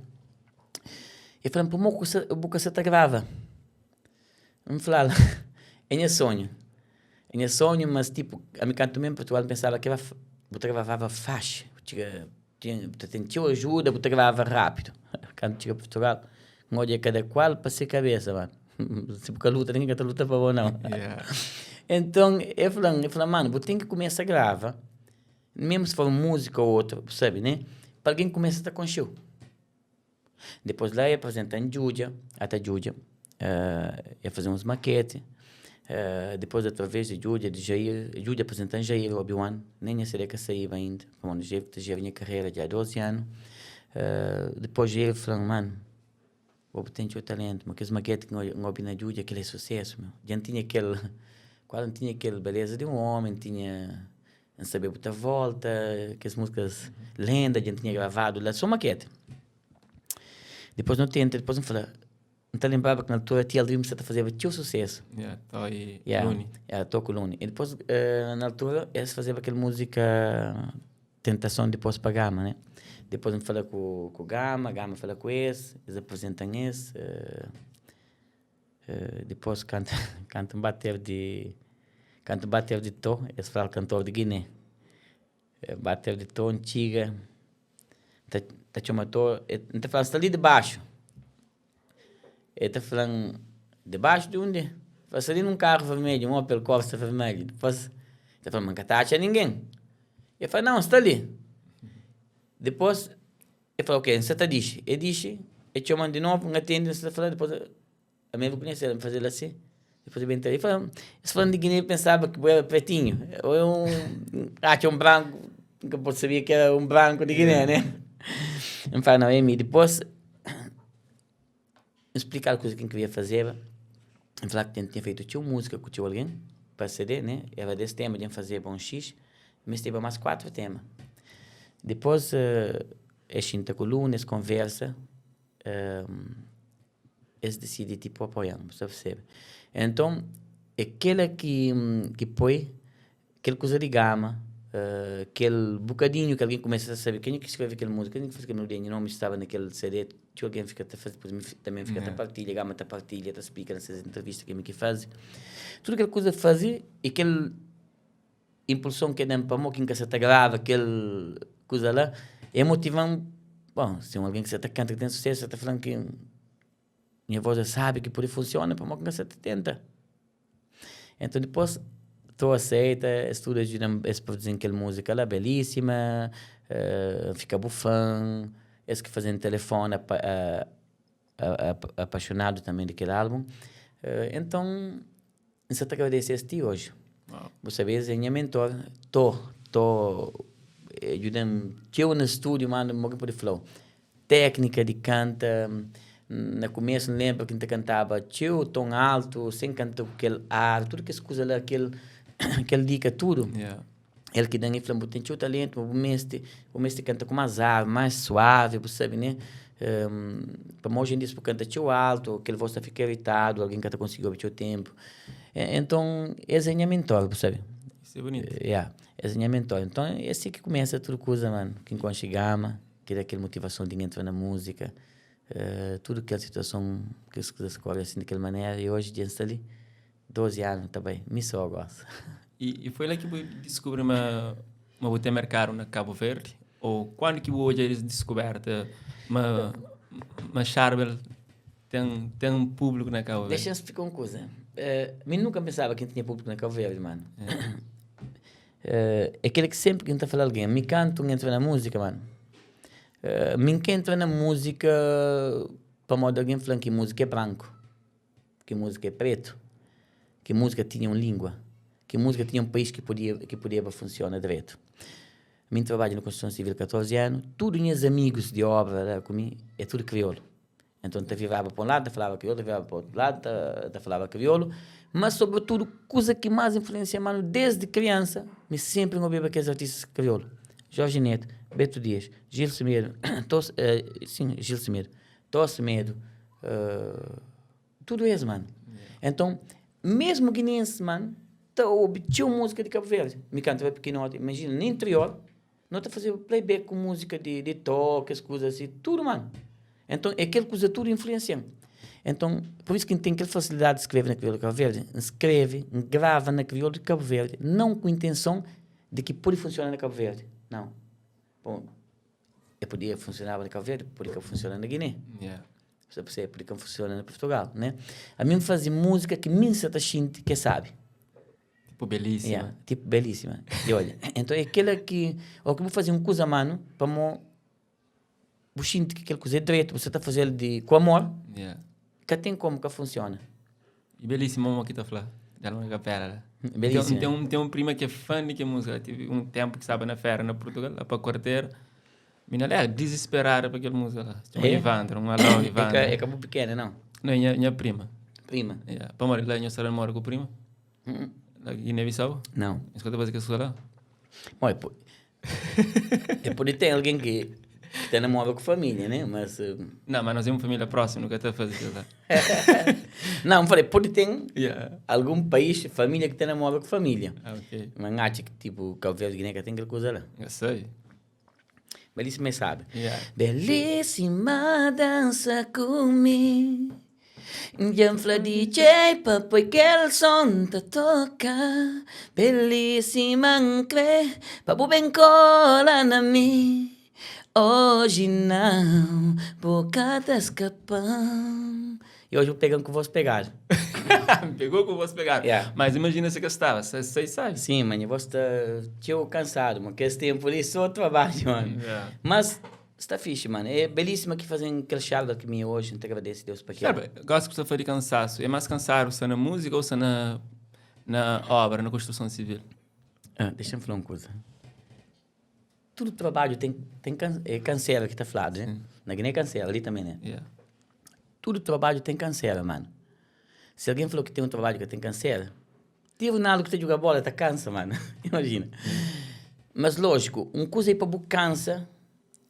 Ele fala, por pouco você está grava. Eu falo, é meu sonho. É meu sonho, mas tipo, a mim canto mesmo em Portugal, pensava que eu gravava fácil. Tinha ajuda, eu gravava rápido. Quando chega a Portugal, um olho a cada qual, passei cabeça, mano. Se porque a luta, ninguém canta luta para não. Yeah. Então, eu falo, mano, eu tenho que começar a gravar, mesmo se for música ou outra, sabe, né? Para alguém começar a estar com show. Depois lá ia apresentar em Júdia, até Júdia, ia fazer uns maquetes. Depois, através de Júdia, Júdia apresentar em Jair, Obi-Wan, nem a seria que saiu ainda, como já vinha carreira já há 12 anos. Depois ele falou, mano, vou ter o talento, mas aqueles maquetes que não ouvi na Júdia, aquele é sucesso, meu. Já não tinha aquela beleza de um homem, tinha não sabia botar volta, aquelas músicas lendas, já não tinha gravado lá, só maquete. Depois não tenta, depois não fala, não te lembrava que na altura tinha Dream você fazia tio sucesso. Tô aí, Luni. Tô com Luni. E depois, na altura, eles faziam aquela música Tentação depois para Gama, né? Depois me fala com o Gama fala com esse, eles apresentam esse. Depois canta um bater de Tó, eles falam cantor de Guiné. Bater de Tó, antiga. Tá chamando Tó, tá falando, está ali debaixo. Ele está falando, debaixo de onde? Faz ali num carro vermelho, um Opel Corsa vermelho. Depois, ele fala, mas não está achando ninguém. Ele fala, não, está ali. Depois, ele fala, ok, você está diz. Ele diz, ele chama de novo, não atende, você está falando, depois, a minha vou conhecer, ele fazer assim. Depois ele entra, ele fala, esse falando de Guiné, pensava que era pretinho. Ou tinha um branco, que eu sabia que era um branco de Guiné, né? Ele fala, não, Emi, depois explicar a coisa que eu queria fazer. Eu falava que tinha feito música com alguém para CD, né? Era desse tema, tinha fazer bom X, mas teve mais 4 temas. Depois, a gente coluna, conversa, eles decidem tipo apoiar, você percebe? Então, aquela que põe, aquela coisa de gama, aquele bocadinho que alguém começa a saber quem é que escreve aquela música, quem é que fez aquele melodia, não me estava naquele CD, tinha alguém fica a fazer, também fica a partilha, a gama a partilha, a explica nessas entrevistas que faz. Tudo aquela coisa fazer e aquela impulsão que dá para quem que você está grava, aquela coisa lá, é motivando, bom, se alguém que você está cantando que tem sucesso, você está falando que minha voz já sabe que por aí funciona, para que você tenta. Então depois tu aceita, estuda, ajuda a produzir aquela música lá, belíssima, fica bufão, esse que fazem telefone apaixonado também daquele álbum. Então, você está agradecendo a ti hoje. Wow. Você vê, é minha mentor, tô ajudando, eu no estúdio, mano, um pouco por flow. técnica de canta. No começo, não lembro que a gente cantava tio, tom alto, sem cantar aquele ar, tudo que as coisas lá, aquele dica, tudo. Yeah. Ele que dá inflambo tem o talento, o mestre canta com mais ar, mais suave, você sabe, né? Para hoje em dia, se canta tio alto, aquele voz fica irritado, alguém canta conseguiu o tempo. Então, esse é a minha mentor, sabe? Isso é bonito. Esse é a minha mentor. Então, é assim que começa tudo coisa, mano. Quem chegama, que dá aquela motivação de entrar na música. Tudo aquela situação que as coisas correm assim daquela maneira e hoje dia ali 12 anos também me só gosto e foi lá que eu descobri uma botei mercado na Cabo Verde ou quando que hoje eles descoberta uma Charbel tem um público na Cabo Verde. Deixa eu explicar uma coisa. Eu nunca pensava que tinha público na Cabo Verde, mano. É aquele que sempre que a gente fala alguém me canto, entra na música, mano. Me entra na música para modo alguém falando que música é branco, que música é preto, que música tinha uma língua, que música tinha um país que podia funcionar direito. Eu trabalho na construção civil há 14 anos, todos os meus amigos de obra comigo é tudo crioulo. Então, eu vivava para um lado, eu falava crioulo, eu vivava para o outro lado, eu falava crioulo, mas, sobretudo, coisa que mais influencia, mano, desde criança, me sempre ouvi aqueles artistas crioulo. Jorge Neto, Beto Dias, Gil Semedo, Gil Semedo, Tó Semedo, tudo isso, mano. Então, mesmo guineense, mano, tinha música de Cabo Verde. Me cantava pequenote, imagina, no interior, não está fazendo playback com música de toque, as coisas assim, tudo, mano. Então, é aquela coisa tudo influenciando. Então, por isso que tem aquela facilidade de escrever na crioula de Cabo Verde. Escreve, grava na crioula de Cabo Verde, não com a intenção de que pode funcionar na Cabo Verde. Não. Bom, eu podia funcionar na Cabo Verde, podia funcionar na Guiné. Você percebe, podia funcionar na Portugal, né? A mim faz música que me certa gente que sabe. Tipo, belíssima. Tipo, belíssima. E olha, então é aquela que... Ou que eu vou fazer uma coisa, mano, para você sentir que aquela coisa é direito, você está fazendo com amor, que tem como que funciona. E belíssima uma que está falando. Ela não é capela. Belíssima. Tem um prima que é fã de que música. Tive um tempo que estava na feira na Portugal, lá para a quarteira. Menina, é desesperada para aquela música lá. Chama Ivandra, um alô Ivandra. É cabo pequena, não? Não, é minha prima. Prima? Para morar lá, eu moro com o primo. Lá em Guiné-Bissau? Não. Escuta você que escuta lá? Bom, pode ter alguém que está namorado com família, né? Mas... Não, mas nós temos família próxima, nunca está fazendo lá. Não, falei, pode ter algum país, família que está namorado com família. Ok. Mas acho que, tipo, Cabo Verde, Guiné, que tem aquela coisa lá. Eu sei. Belíssima, sabe? Belíssima dança comigo. Janfla DJ papai que el son te toca. Belíssima ancre papu bem cola na mi. Hoje não, boca tá escapando. E hoje eu pegando com voz pegar. Pegou com você pegar. Mas imagina se que estava, você sabe? Sim, mano, eu vou estar cansado, mas que esse tempo ali só trabalho, mano. Mas está fixe, mano. É belíssima que fazem aquele charla que me hoje, não te agradeço, Deus, para aquilo. Sabe, gosto que você fala de cansaço. É mais cansado se na música ou se na obra, na construção civil? Deixa eu falar uma coisa. Todo trabalho tem cancela que está falado, né? Na Guiné é cancela, ali também, né? Todo trabalho tem cancela, mano. Se alguém falou que tem um trabalho que tem cancela, tive nada que você joga bola, tá cansa, mano. Imagina. Mas, lógico, uma coisa é para você cansa,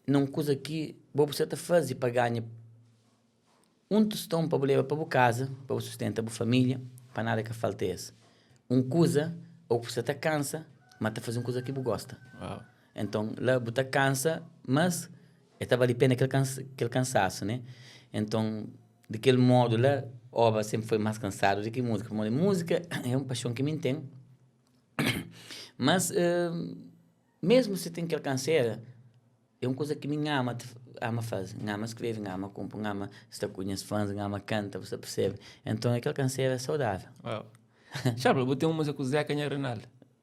não coisa que você está fazendo para ganhar um tostão para levar para casa, para sustentar a família, para nada que faltece. Uma coisa, ou você está cansa, mas está fazendo uma coisa que você gosta. Então, lá você cansa, mas estava ali pena aquele cansaço, né? Então, daquele modo lá, obra sempre foi mais cansado do que música. Música é uma paixão que me tem. Mas, mesmo se tem aquele canseira, é uma coisa que me ama fazer. Ama escrever, ama compor, ama estar com os fãs, ama canta, você percebe? Então, aquele canseira é saudável. Charles, você tem uma música com o Zeca Renal?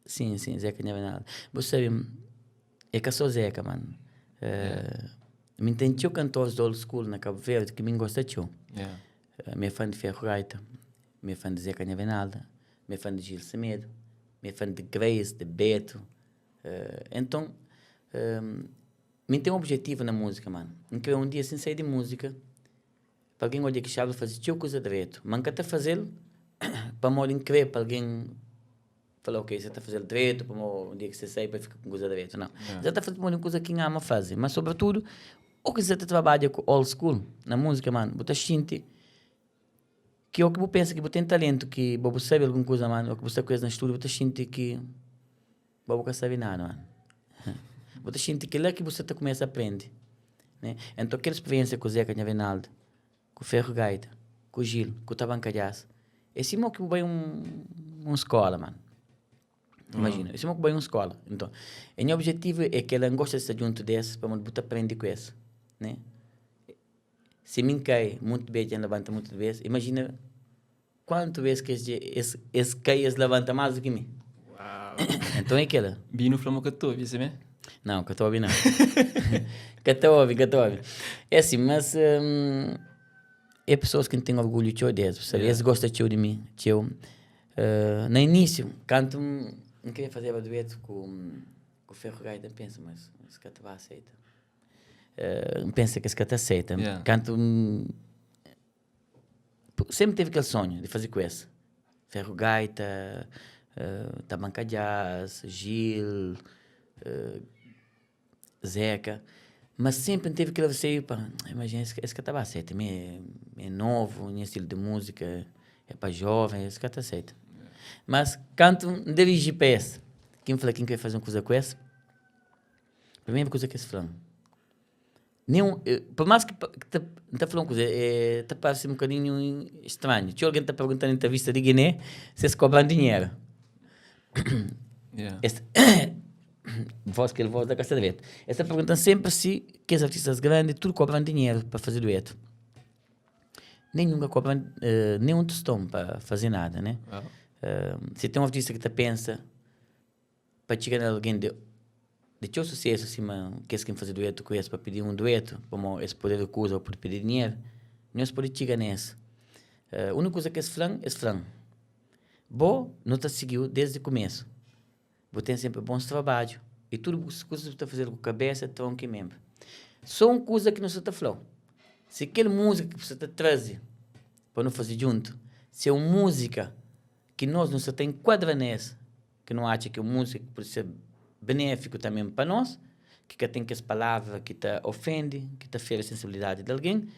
Sim, Zeca Renal. Você sabe, é que eu sou Zeca, mano. Me tem cantores do old school na Cabo Verde que me gosta de me fã de Ferro Gaita, me fã de Zeca Venalda, me fã de Gil Semedo, me fã de Grace, de Beto. Então, Me tem um objetivo na música, mano. Em que eu um dia, sem sair de música, para alguém olhar que Charles faz tio coisa direito. Mas que está fazendo para modo incrível, para alguém falar, ok, você está fazendo direito, para um dia que você sai para ficar com coisa direito. Não. Você está fazendo uma coisa que ama fazer. Mas, sobretudo, o que você trabalha com old school, na música, mano, você sente que o que você pensa que você tem talento, que você sabe alguma coisa, mano, o que você conhece na estúdio, você sente que você não sabe nada, mano. Você sente que lá que você começa a aprender. Né? Então, aquela experiência com o Zeca Navenaldo, com o Ferro Gaita, com o Gil, com o Tabancalhaço, esse é que vai uma escola, mano. Imagina, esse é que vai uma escola. Então, o meu objetivo é que ela goste de estar junto desse, para você aprender com isso. Né? Se me cai muito bem, já levanta muito vezes, imagina quantas vezes que esse cai e levanta mais do que mim. Uau. Então é aquela. Bino falou que eu estou, viu, né? Não, Catobi não. Catobi. É assim, mas é pessoas que não têm orgulho de eu deles, sabe? Eles gostam de mim. No início, quando não queria fazer dueto com o Ferro Gaita, pensa, mas esse cara vai aceitar. Pensa que esse cara aceita. Quando sempre teve aquele sonho de fazer com esse. Ferro Gaita, Tabancalhaço, Gil, Zeca, mas sempre teve aquele receio para, imagina, esse cara está certo, é novo, em estilo de música, é para jovem, esse cara está certo. Mas quando dirigi para esse, quem fala quem quer fazer uma coisa com esse, a primeira coisa que eles falam, por mais que está falando uma coisa, está parecendo um bocadinho estranho. Tinha alguém está perguntando na entrevista de Guiné se eles cobram dinheiro. Voz da Caixa de Dueto. Essa pergunta sempre se que os artistas grandes tudo cobram dinheiro para fazer dueto. Nenhum cobram nenhum tostão para fazer nada, né? Se tem um artista que te pensa para chegar a alguém de teu sucesso, assim, que quem fazer dueto com esse para pedir um dueto, como esse poder recusar ou por pedir dinheiro, não se pode chegar nessa. A única coisa que é flan. Bom, não te seguiu desde o começo. Você tem sempre bons trabalhos. E tudo as coisas que você está fazendo com a cabeça, tronco e membro. Só uma coisa que não se está falando. Se aquela música que você está trazendo para não fazer junto, se é uma música que nós não se tem enquadra nessa, que não acha que é uma música que pode ser benéfico também para nós, que tem que as palavras que te ofende, que te fere a sensibilidade de alguém,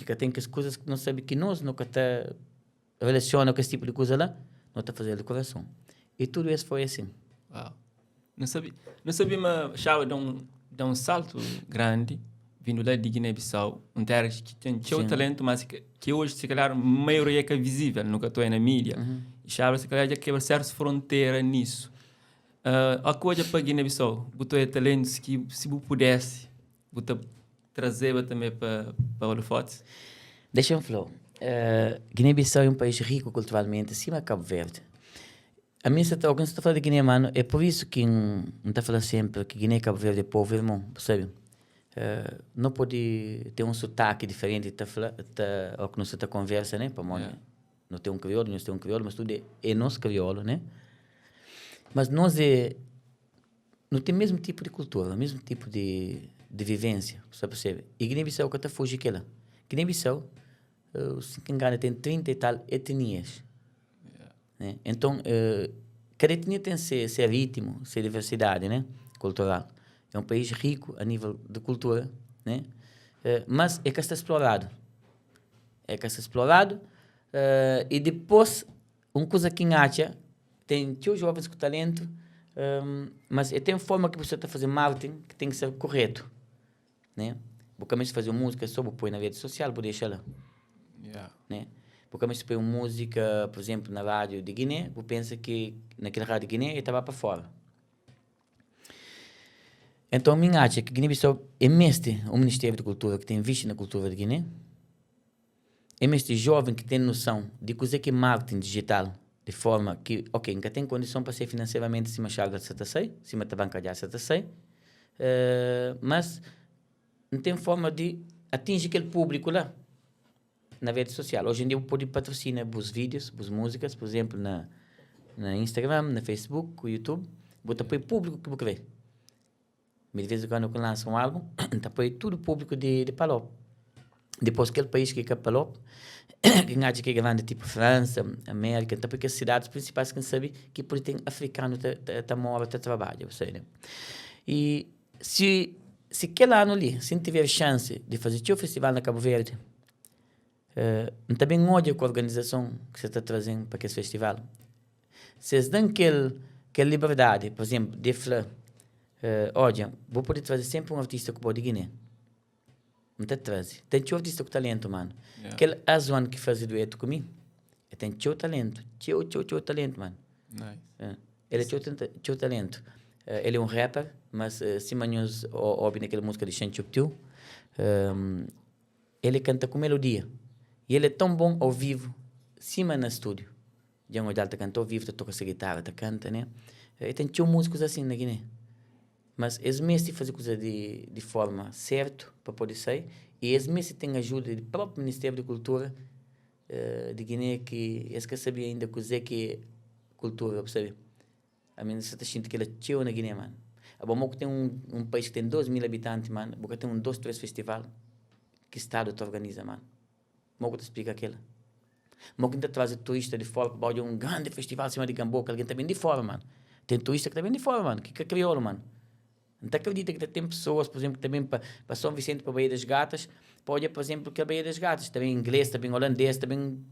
que tem que as coisas que não sabe que nós nunca te relaciona com esse tipo de coisa lá, não está fazendo do coração. E tudo isso foi assim. Uau. Não sabia, mas Chava dá um salto grande, vindo lá de Guiné-Bissau, um terra que tem seu talento, mas que hoje, se calhar, a maioria é visível, nunca estou na mídia. E Chava, se calhar, já quebra certas fronteiras nisso. A coisa para Guiné-Bissau, botou talento que, se você pudesse, botou trazer também para o holofote? Deixa-me falar. Guiné-Bissau é um país rico culturalmente, acima de Cabo Verde. A minha alguém está falando de Guiné, mano, é por isso que não está falando sempre que Guiné e Cabo Verde é povo irmão, percebe? Não pode ter um sotaque diferente ao que nós está conversa, né? Não tem um crioulo, nós temos um crioulo, mas tudo é nosso crioulo, né? Mas nós não tem o mesmo tipo de cultura, o mesmo tipo de vivência, você percebe? E Guiné-Bissau que está fugindo aquela. Guiné-Bissau, se não me engano, tem 30 e tal etnias. Né? Então, cada etnia tem seu ritmo, sua diversidade, né? Cultural. É um país rico a nível de cultura, né? Mas é que está explorado. E depois, uma coisa que acha, tem tio jovens com talento, mas tem uma forma que você está fazendo marketing que tem que ser correto, né? Porque mesmo fazer música só para pôr na rede social, para deixar lá, né? Porque mesmo põe uma música, por exemplo, na rádio de Guiné, você pensa que naquela rádio de Guiné ele estava para fora. Então, a minha acha que Guiné-Bissau é mestre o Ministério da Cultura que tem visto na cultura de Guiné, é mestre jovem que tem noção de coisa que é marketing digital, de forma que, ok, nunca tem condição para ser financeiramente cima da CTC, cima da banca de CTC, mas não tem forma de atingir aquele público lá, na rede social. Hoje em dia, pode patrocinar os vídeos, as músicas, por exemplo, na Instagram, na Facebook, no YouTube, bota para o público que você vê. De vez em quando lança um álbum, apoia todo o público de Palop. Depois aquele país que é Palop, que é grande, tipo França, América, então porque as cidades principais que sabe que por tem africano tá mora, tá trabalha, você, né? E se aquele ano ali, se não tiver chance de fazer o festival na Cabo Verde, também ódio com a organização que você está trazendo para aquele festival. Vocês dão aquela liberdade, por exemplo, de falar, olha, vou poder trazer sempre um artista que pode Guiné. Não te traz. Tem teu artista com talento, mano. Yeah. Aquele Azwan que faz dueto comigo, ele tem teu talento. Teu talento, mano. Nice. Ele é teu talento. Ele é um rapper, mas se manhãs ouve naquela música de Xanchuptiu, ele canta com melodia. E ele é tão bom ao vivo, cima no estúdio. Já um olhar, canta ao vivo, toca essa guitarra, canta, né? E tem teu músicos assim na Guiné. Mas eles mesmos fazer coisa de forma certa para poder sair, e eles mesmos têm ajuda do próprio Ministério da Cultura de Guiné, que eles querem saber ainda coisa que é cultura, percebe? A minha você está sentindo que ele é teu na Guiné, mano. A bom que tem um país que tem 2.000 habitantes, mano, porque tem 2, 3 festivais que o Estado te organiza, mano. Moco te explica aquilo. Moco te traz turista de fora, para um grande festival acima de Gamboa, que alguém também de fora, mano. Tem turista que também de fora, mano, que é crioulo, mano. Não acredita que tem pessoas, por exemplo, que também para São Vicente, para a Baía das Gatas, pode, por exemplo, que a Baía das Gatas, também inglês, também holandês, também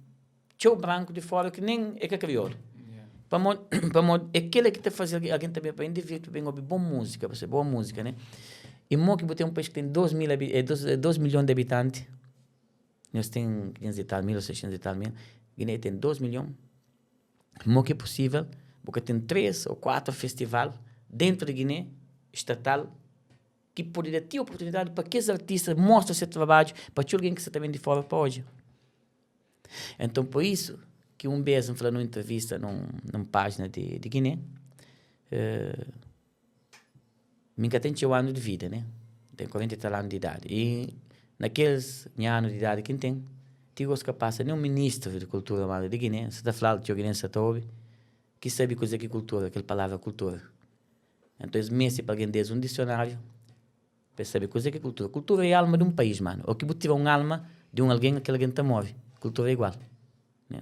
tio branco de fora, que nem é que é crioulo. É aquele que está fazendo alguém também para indivíduo, bem ouvir boa música, para ser boa música, né? E mo que botei um país que tem 2 milhões de habitantes, nós temos 500 e tal mil, 600 e tal mil, Guiné tem 2 milhões, mo que é possível, porque tem 3 ou 4 festivais dentro de Guiné, estatal, que poderia ter oportunidade para que os artistas mostrem seu trabalho para alguém que está também de fora para hoje. Então, por isso, que um vez falou numa entrevista numa página de Guiné, minha tem 1 ano de vida, né? Tem 40 anos de idade. E naqueles anos de idade que tem, tive capaz nem um ministro de cultura de Guiné, você está falando que o Guiné está ouve, que sabe coisa que cultura, aquela palavra cultura. Então, mesmo para alguém diz um dicionário, percebe coisa que é cultura. Cultura é a alma de um país, mano. Ou que tiver uma alma de alguém, aquele alguém te move. Cultura é igual. Né?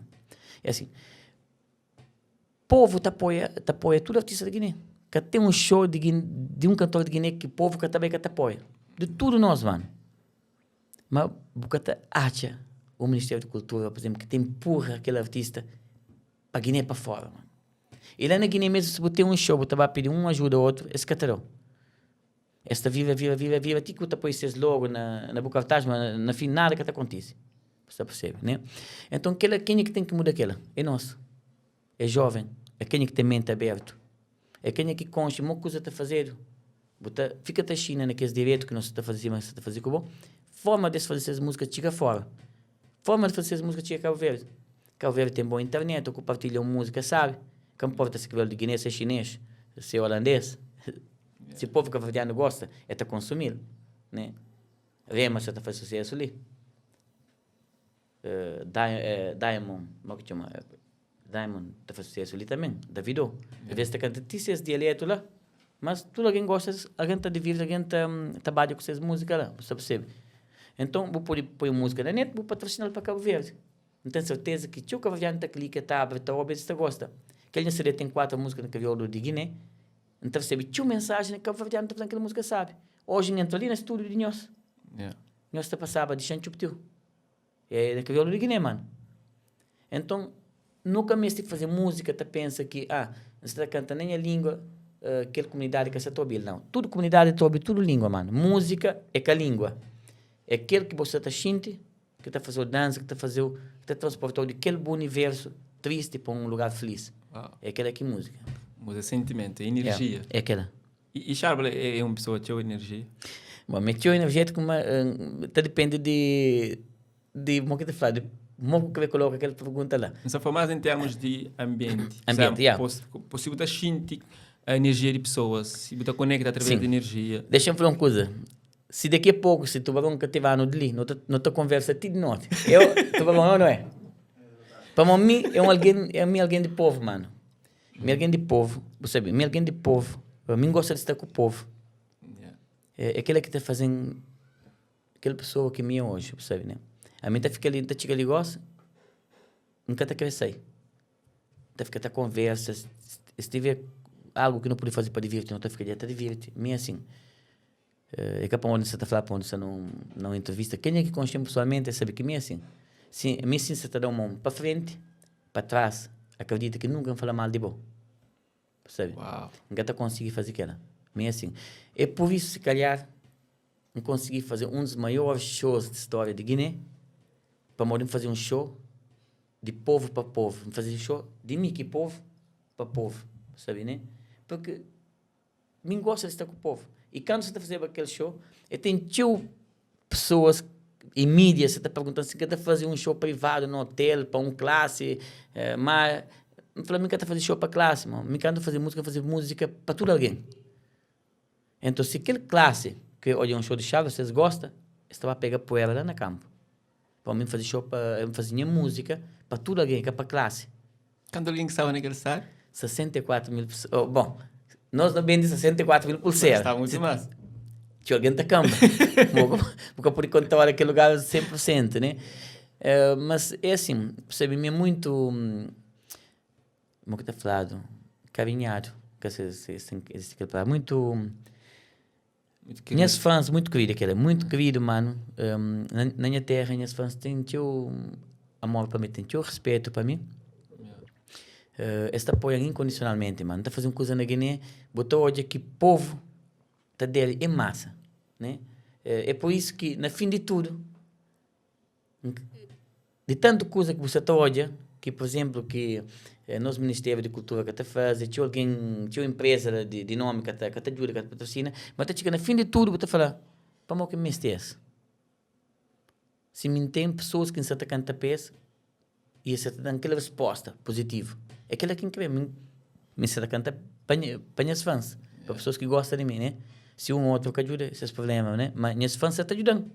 É assim. Povo te apoia todo artista de Guiné. Que tem um show de um cantor de Guiné que o povo que também te apoia. De tudo nós, mano. Mas, porque acha o Ministério da Cultura, por exemplo, que te empurra aquele artista para Guiné para fora, mano. E lá na Guiné mesmo, se você tem um show, você vai pedir uma ajuda ao outro, esse catarão. Esta viva, tipo que apoia esses logo na Bucartagem, mas na fim nada que acontece. Você percebe, né? Então, quem é que tem que mudar aquela? É nós. É jovem. É quem é que tem mente aberta. É quem é que concha, uma coisa está a fazer. Fica a China naqueles direitos que nós está fazendo, mas está fazendo como forma de fazer essas músicas chega fora. Forma de fazer essas músicas chega Cabo Verde. Cabo Verde tem boa internet, ou compartilha uma música, sabe? Que importa se o de Guiné é chinês, se é holandês. Se o povo cabo-verdiano gosta, é para consumir, né? Rema já está fazendo sucesso ali. Diamond, como é que chama? Diamond está fazendo sucesso ali também. Davido. Às vezes está cantando esse dialeto lá, mas tudo alguém gosta, alguém está de vir, alguém está trabalha com essas músicas lá, você percebe? Então, vou pôr música na net, vou patrocinar para Cabo Verde. Não tenho certeza que o cabo-verdiano está clica, está abre, está ouve, está gosta. Que ele não tem 4 músicas no crioulo de Guiné, então recebe uma mensagem que o cabo-verdiano está fazendo aquela música, sabe? Hoje entra ali no estúdio de nós. Nós está passava de Xanchuptiu. É no crioulo de Guiné, mano. Então, nunca mais tem que fazer música, tu pensa que, não está cantando nem a língua, aquela comunidade que você está ouvindo, não. Tudo comunidade está ouvindo, tudo língua, mano. Música é que a língua. É aquele que você está sentindo, que está fazendo dança, que está transportando aquele bom universo triste para um lugar feliz. É aquela que música. Muda sentimento, é energia. É aquela. E Charbel é uma pessoa que tem energia? Bom, meteu energético, mas depende de como que te fala, de como que coloca aquela pergunta lá. Não foi mais em termos de ambiente. Ambiente, Possível você sentir a energia de pessoas, se você conecta através de energia. Deixa-me falar uma coisa. Se daqui a pouco, se tubarão que estiver no dali, não te conversa tudo de noite. Tubarão não é? Para mim, é alguém de povo, mano. Alguém de povo, você sabe? Alguém de povo. Eu gosto de estar com o povo. é aquela que está fazendo aquela pessoa que me é hoje, percebe, né? A mim tá fica ali, tá chega ali, gosta, nunca tá querer sair. Tá fica, tá conversa, se tiver algo que não pode fazer para divertir, não tá fica ali, tá divertir. Mim assim, é que para onde você tá falando, para onde você não entrevista, quem é que conhece pessoalmente sabe que mim assim, sim, mim sim você tá dando uma mão para frente, para trás, acredita que nunca fala mal de bom, percebe? Uau. Nunca tá conseguindo fazer aquela. Mim assim, é por isso se calhar não consegui fazer um dos maiores shows da história de Guiné, para poder fazer um show de povo para povo, fazer um show de mim que povo para povo, sabe, né? Porque mim gosta de estar com o povo. E quando você está fazendo aquele show, tem tio pessoas em mídia, você está perguntando se quer fazer um show privado no hotel, para um classe, mas eu falei, me quer fazer show para classe, mano. Me quer fazer música para tudo alguém. Então, se aquele classe que olha um show de chave, vocês gostam, você vai pegar poeira lá no campo. Para mim fazer show, para fazer minha música, para tudo alguém, que é para classe. Quando alguém estava no aniversário? 64 mil pessoas. Oh, bom, nós não vendemos 64 mil pulseiras. Está muito massa. Tinha alguém da cama. Porque por enquanto olha aquele lugar 100%, né? Mas é assim, percebe? É muito, como que está falado? Carinhado. Muito... Minhas fãs, muito querido aquele, muito querido, mano. Na minha terra, minhas fãs têm teu amor para mim, têm teu respeito para mim. Eles te apoiam incondicionalmente, mano. Está fazendo coisa na Guiné, botou hoje que povo está dele em massa, né? É por isso que, na fim de tudo, de tanta coisa que você está hoje, que, por exemplo, que nos Ministérios de Cultura que está fazendo, tinha alguém, tinha uma empresa de nome que está ajuda, que está patrocina, mas está chegando, no fim de tudo, você falar, para mim, o que me estesse? Se me tem pessoas que não se atacam a peça, e você está dando aquela resposta positiva, é aquela que incrível, me se atacam para minhas fãs, para pessoas que gostam de mim, né? Se um ou outro que ajuda, esses problemas, né? Mas minhas fãs estão ajudando.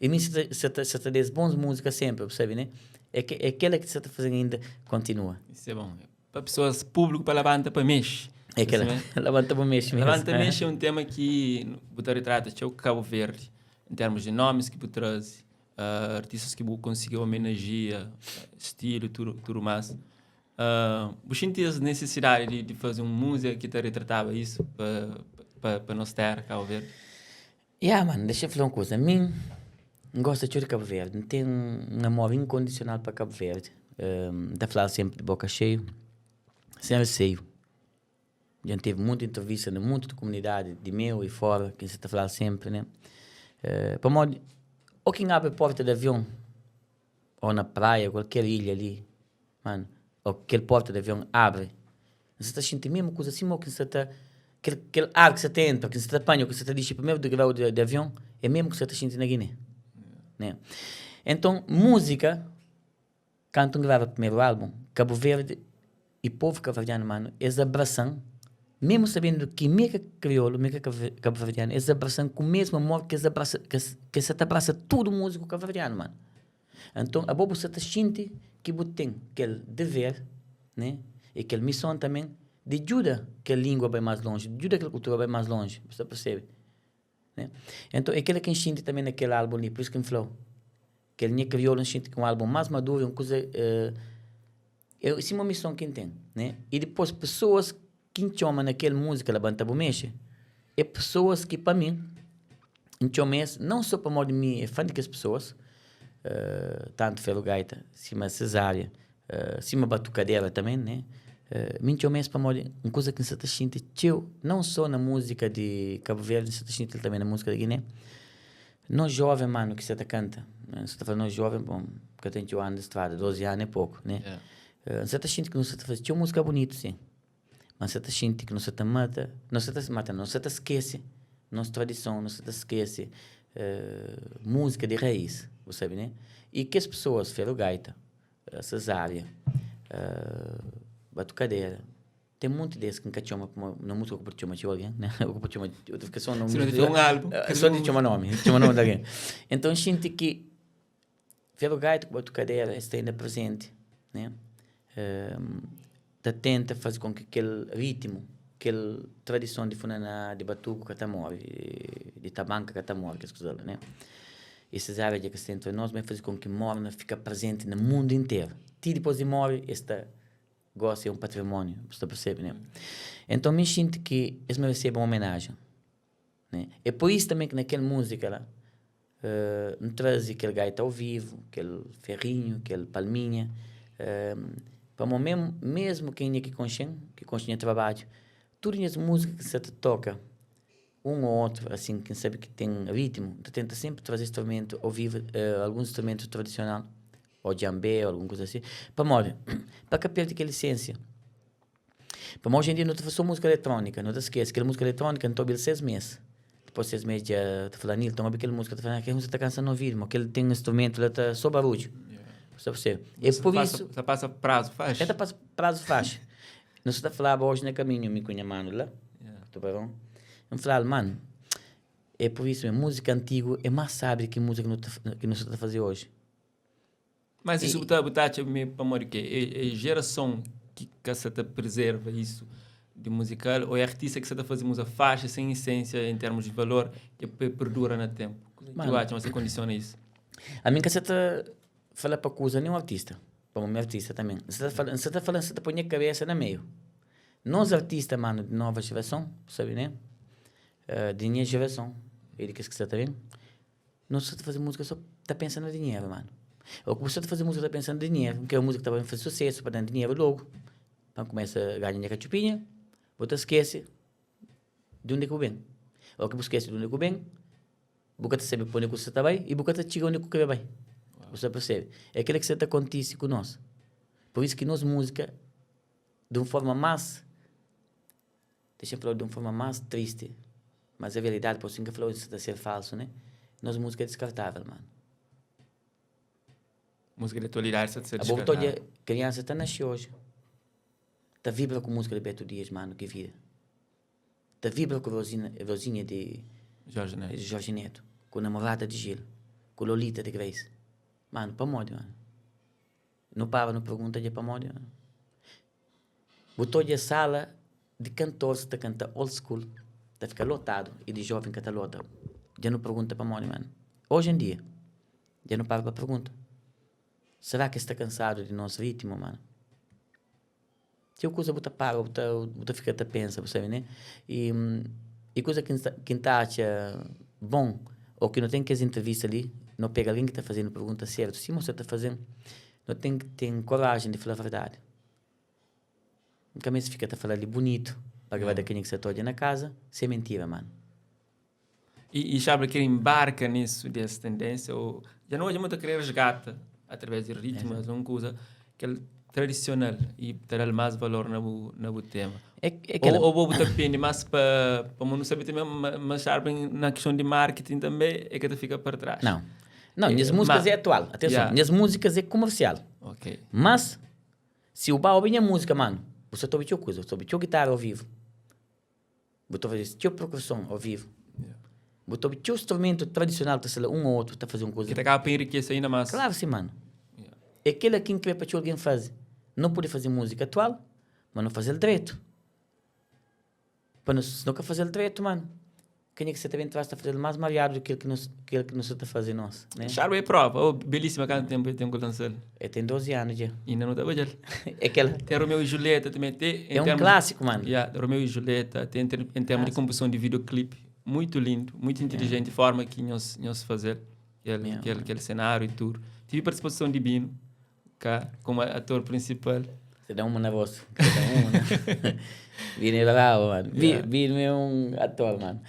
E mim, você está dando boas músicas sempre, percebe, né? É aquela que você está fazendo ainda continua. Isso é bom. Para pessoas, público, para levantar para mexer. É aquela, levanta para mexer mesmo. Levanta para mexer é um tema que você retrata, que é o Cabo Verde, em termos de nomes que você traz, artistas que você conseguiu homenagear, estilo, tudo mais. Você tinha a necessidade de fazer uma música que te retratava isso para nós ter Cabo Verde? Mano, deixa eu falar uma coisa. A mim, gosto de Cabo Verde. Tenho um amor incondicional para Cabo Verde. Está a falar sempre de boca cheia, sem receio. Já teve muita entrevista em muita comunidade, de meu e fora, que você está a falar sempre, né? Para modo, ou quem abre a porta de avião, ou na praia, qualquer ilha ali, mano, ou aquele porta de avião abre, você está sentindo a mesma coisa assim, ou que você está... Aquele ar que você tem, que você apanha, que você está diz, primeiro degrau de avião, é mesmo que você está sentindo na Guiné. Né? Então, música, quando grava o primeiro álbum, Cabo Verde e povo cabo-verdiano, mano, eles abraçam, mesmo sabendo que meio crioulo, meio cabo-verdiano, eles abraçam com o mesmo amor que você abraça todo músico cabo-verdiano, mano. Então, a bobo você está sentindo que você tem aquele dever, né? E aquela missão também, de ajuda que a língua vai mais longe, de ajuda que a cultura vai mais longe, você percebe? Né? Então, é aquilo que a gente sente também naquele álbum ali, por isso que me falou, que ele crioulo, a gente sente que é um álbum mais maduro, uma coisa, isso é uma missão que tem, né? E depois, pessoas que chamam naquela música, ela banta mexe, é pessoas que, para mim, não só para modo de mim, é fã de que as pessoas, tanto Ferro Gaita, cima Cesária, cima Batucadeira também, né? Muito mesmo para modo uma coisa que você está sentindo, não só na música de Cabo Verde, você está sentindo também na música de Guiné. Nós jovens, mano, que você está canta, você está falando nós jovens, bom, porque eu tenho 8 anos de estrada, 12 anos é pouco, né? Yeah. Você está sentindo que você está fazendo, tinha uma música bonita, sim, mas você está sentindo que você está mata, não você está se matando, não você está esquece nossa tradição, não você está esquece música de raiz, você sabe, né? E que as pessoas, Ferro Gaita, Cesária, Batucadeira, tem um monte desses que nunca chama na música que eu chama de alguém, né? Eu fico só nome. Se não tem um álbum, só de chama nome de alguém. Então, sinto que Ferro Gaita com Batucadeira está ainda presente, né? Tenta fazer com que aquele ritmo aquela tradição de funa de batuco que está morre, de tabanca que está morre, que coisas lá, né? Essas áreas que estão entre nós, mas faz com que morna fica presente no mundo inteiro. E depois de morrer, esta gosta é um patrimônio, você percebe, né? Então, me sinto que isso me recebe uma homenagem, né? É por isso também que naquela música lá, não traz aquele gaita ao vivo, aquele ferrinho, aquele palminha, para o mesmo quem é que consciente trabalho, todas as músicas que se toca, um ou outro, assim, quem sabe que tem ritmo, tenta sempre trazer instrumento ao vivo, algum instrumento tradicional, ou djembe, ou alguma coisa assim, para morrer, para que perde aquela essência. Para hoje em dia não te só música eletrônica, não te esquece, aquela música eletrônica não estou 6 meses. Depois 6 meses já te falando, então aquela música te falando, aquela música está cansando no ouvido, aquele tem um instrumento, ela está só barulho. Você percebe? É por isso... Você passa prazo, faz? Ela passa prazo, faz. Não se está falando hoje no caminho, me conha mano lá. Estou bem? Não falar, mano, é por isso, a música antiga é mais sábia que a música que não se está a fazer hoje. Mas isso está para morrer que é geração que se preserva isso de musical, ou é artista que se está a fazer música faixa, sem essência, em termos de valor, que perdura no tempo? Tu acha, mas você condiciona isso? A mim que você está falando para coisa, nem um artista, para um artista também. Você está falando, você está põe a cabeça no meio. Nós artistas, mano, de nova geração, sabe, né? De minha geração, ele que você está vendo? Não se está fazendo música, só está pensando em dinheiro, mano. Ou que você está fazendo música, está pensando em dinheiro, porque a música está fazendo sucesso, para dar dinheiro logo. Então começa a ganhar cachupinha, você esquece de onde é que vem. Ou que você esquece de onde é que vem, você sabe para onde você está bem, e você chega onde você vai. Você percebe? É aquilo que você está acontecendo com nós. Por isso que nós música, de uma forma mais, deixa eu falar de uma forma mais triste, mas a realidade, por isso que falou isso de ser falso, né? Nós música é descartável, mano. Música de atualidade está a ser A descartável. toda criança está nascendo hoje. Está vibra com música de Beto Dias, mano, que vida. Está vibra com a Rosinha de Jorge Neto. Com a namorada de Gil. Com a Lolita de Grace. Mano, para morrer, mano. Não para, não pergunta de para morrer, mano. Botou de sala de cantores que canta old school. Está ficar lotado. E de jovem que está lotado. Já não pergunta para morrer, mano. Hoje em dia, já não para pergunta. Será que está cansado de nosso ritmo, mano? Se eu coisa você para, você fica a pensar, sabe, né? E coisa que está acha bom, ou que não tem que as entrevistas ali, não pega alguém que está fazendo pergunta certa. Se você está fazendo, não tem que ter coragem de falar a verdade. Nunca mais fica a falar ali bonito, para gravar daquele que você está na casa, sem mentira, mano. E sabe que ele embarca nisso, dessa tendência, ou já não é muito querer resgata através de ritmos, uma coisa que é tradicional e ter mais valor no tema. Ou depende mais para não saber também, mas sabe na questão de marketing também é que te fica para trás. Não, minhas músicas é atual, atenção, minhas músicas é comercial. Okay. Mas, se o baú minha música, mano, você está ouvindo coisa, você ouvindo guitarra ao vivo, você está fazendo percussão ao vivo, você ouvindo instrumento tradicional, tá um ou outro, está fazendo coisa. Que te acaba para enriquecer ainda mais. Claro, sim, mano. É aquele que quer para alguém fazer. Não pode fazer música atual, mas não fazer direito. Se não quer fazer direito, mano, quem é que você também traz a fazer mais malhado do que aquele que nós está fazendo nós, né? Charo é prova, belíssima cada tempo tem que lançar. Tem 12 anos já. E ainda não está bem. É aquela. Tem Romeu e Julieta também. É um clássico, mano. Romeu e Julieta, tem em termos de composição de videoclipe, muito lindo, muito inteligente, forma que nós fazer aquele cenário e tudo. Tive participação de Bino, cá, como ator principal. Você dá uma na voz. Bino é bravo, mano. Bino é um ator, mano.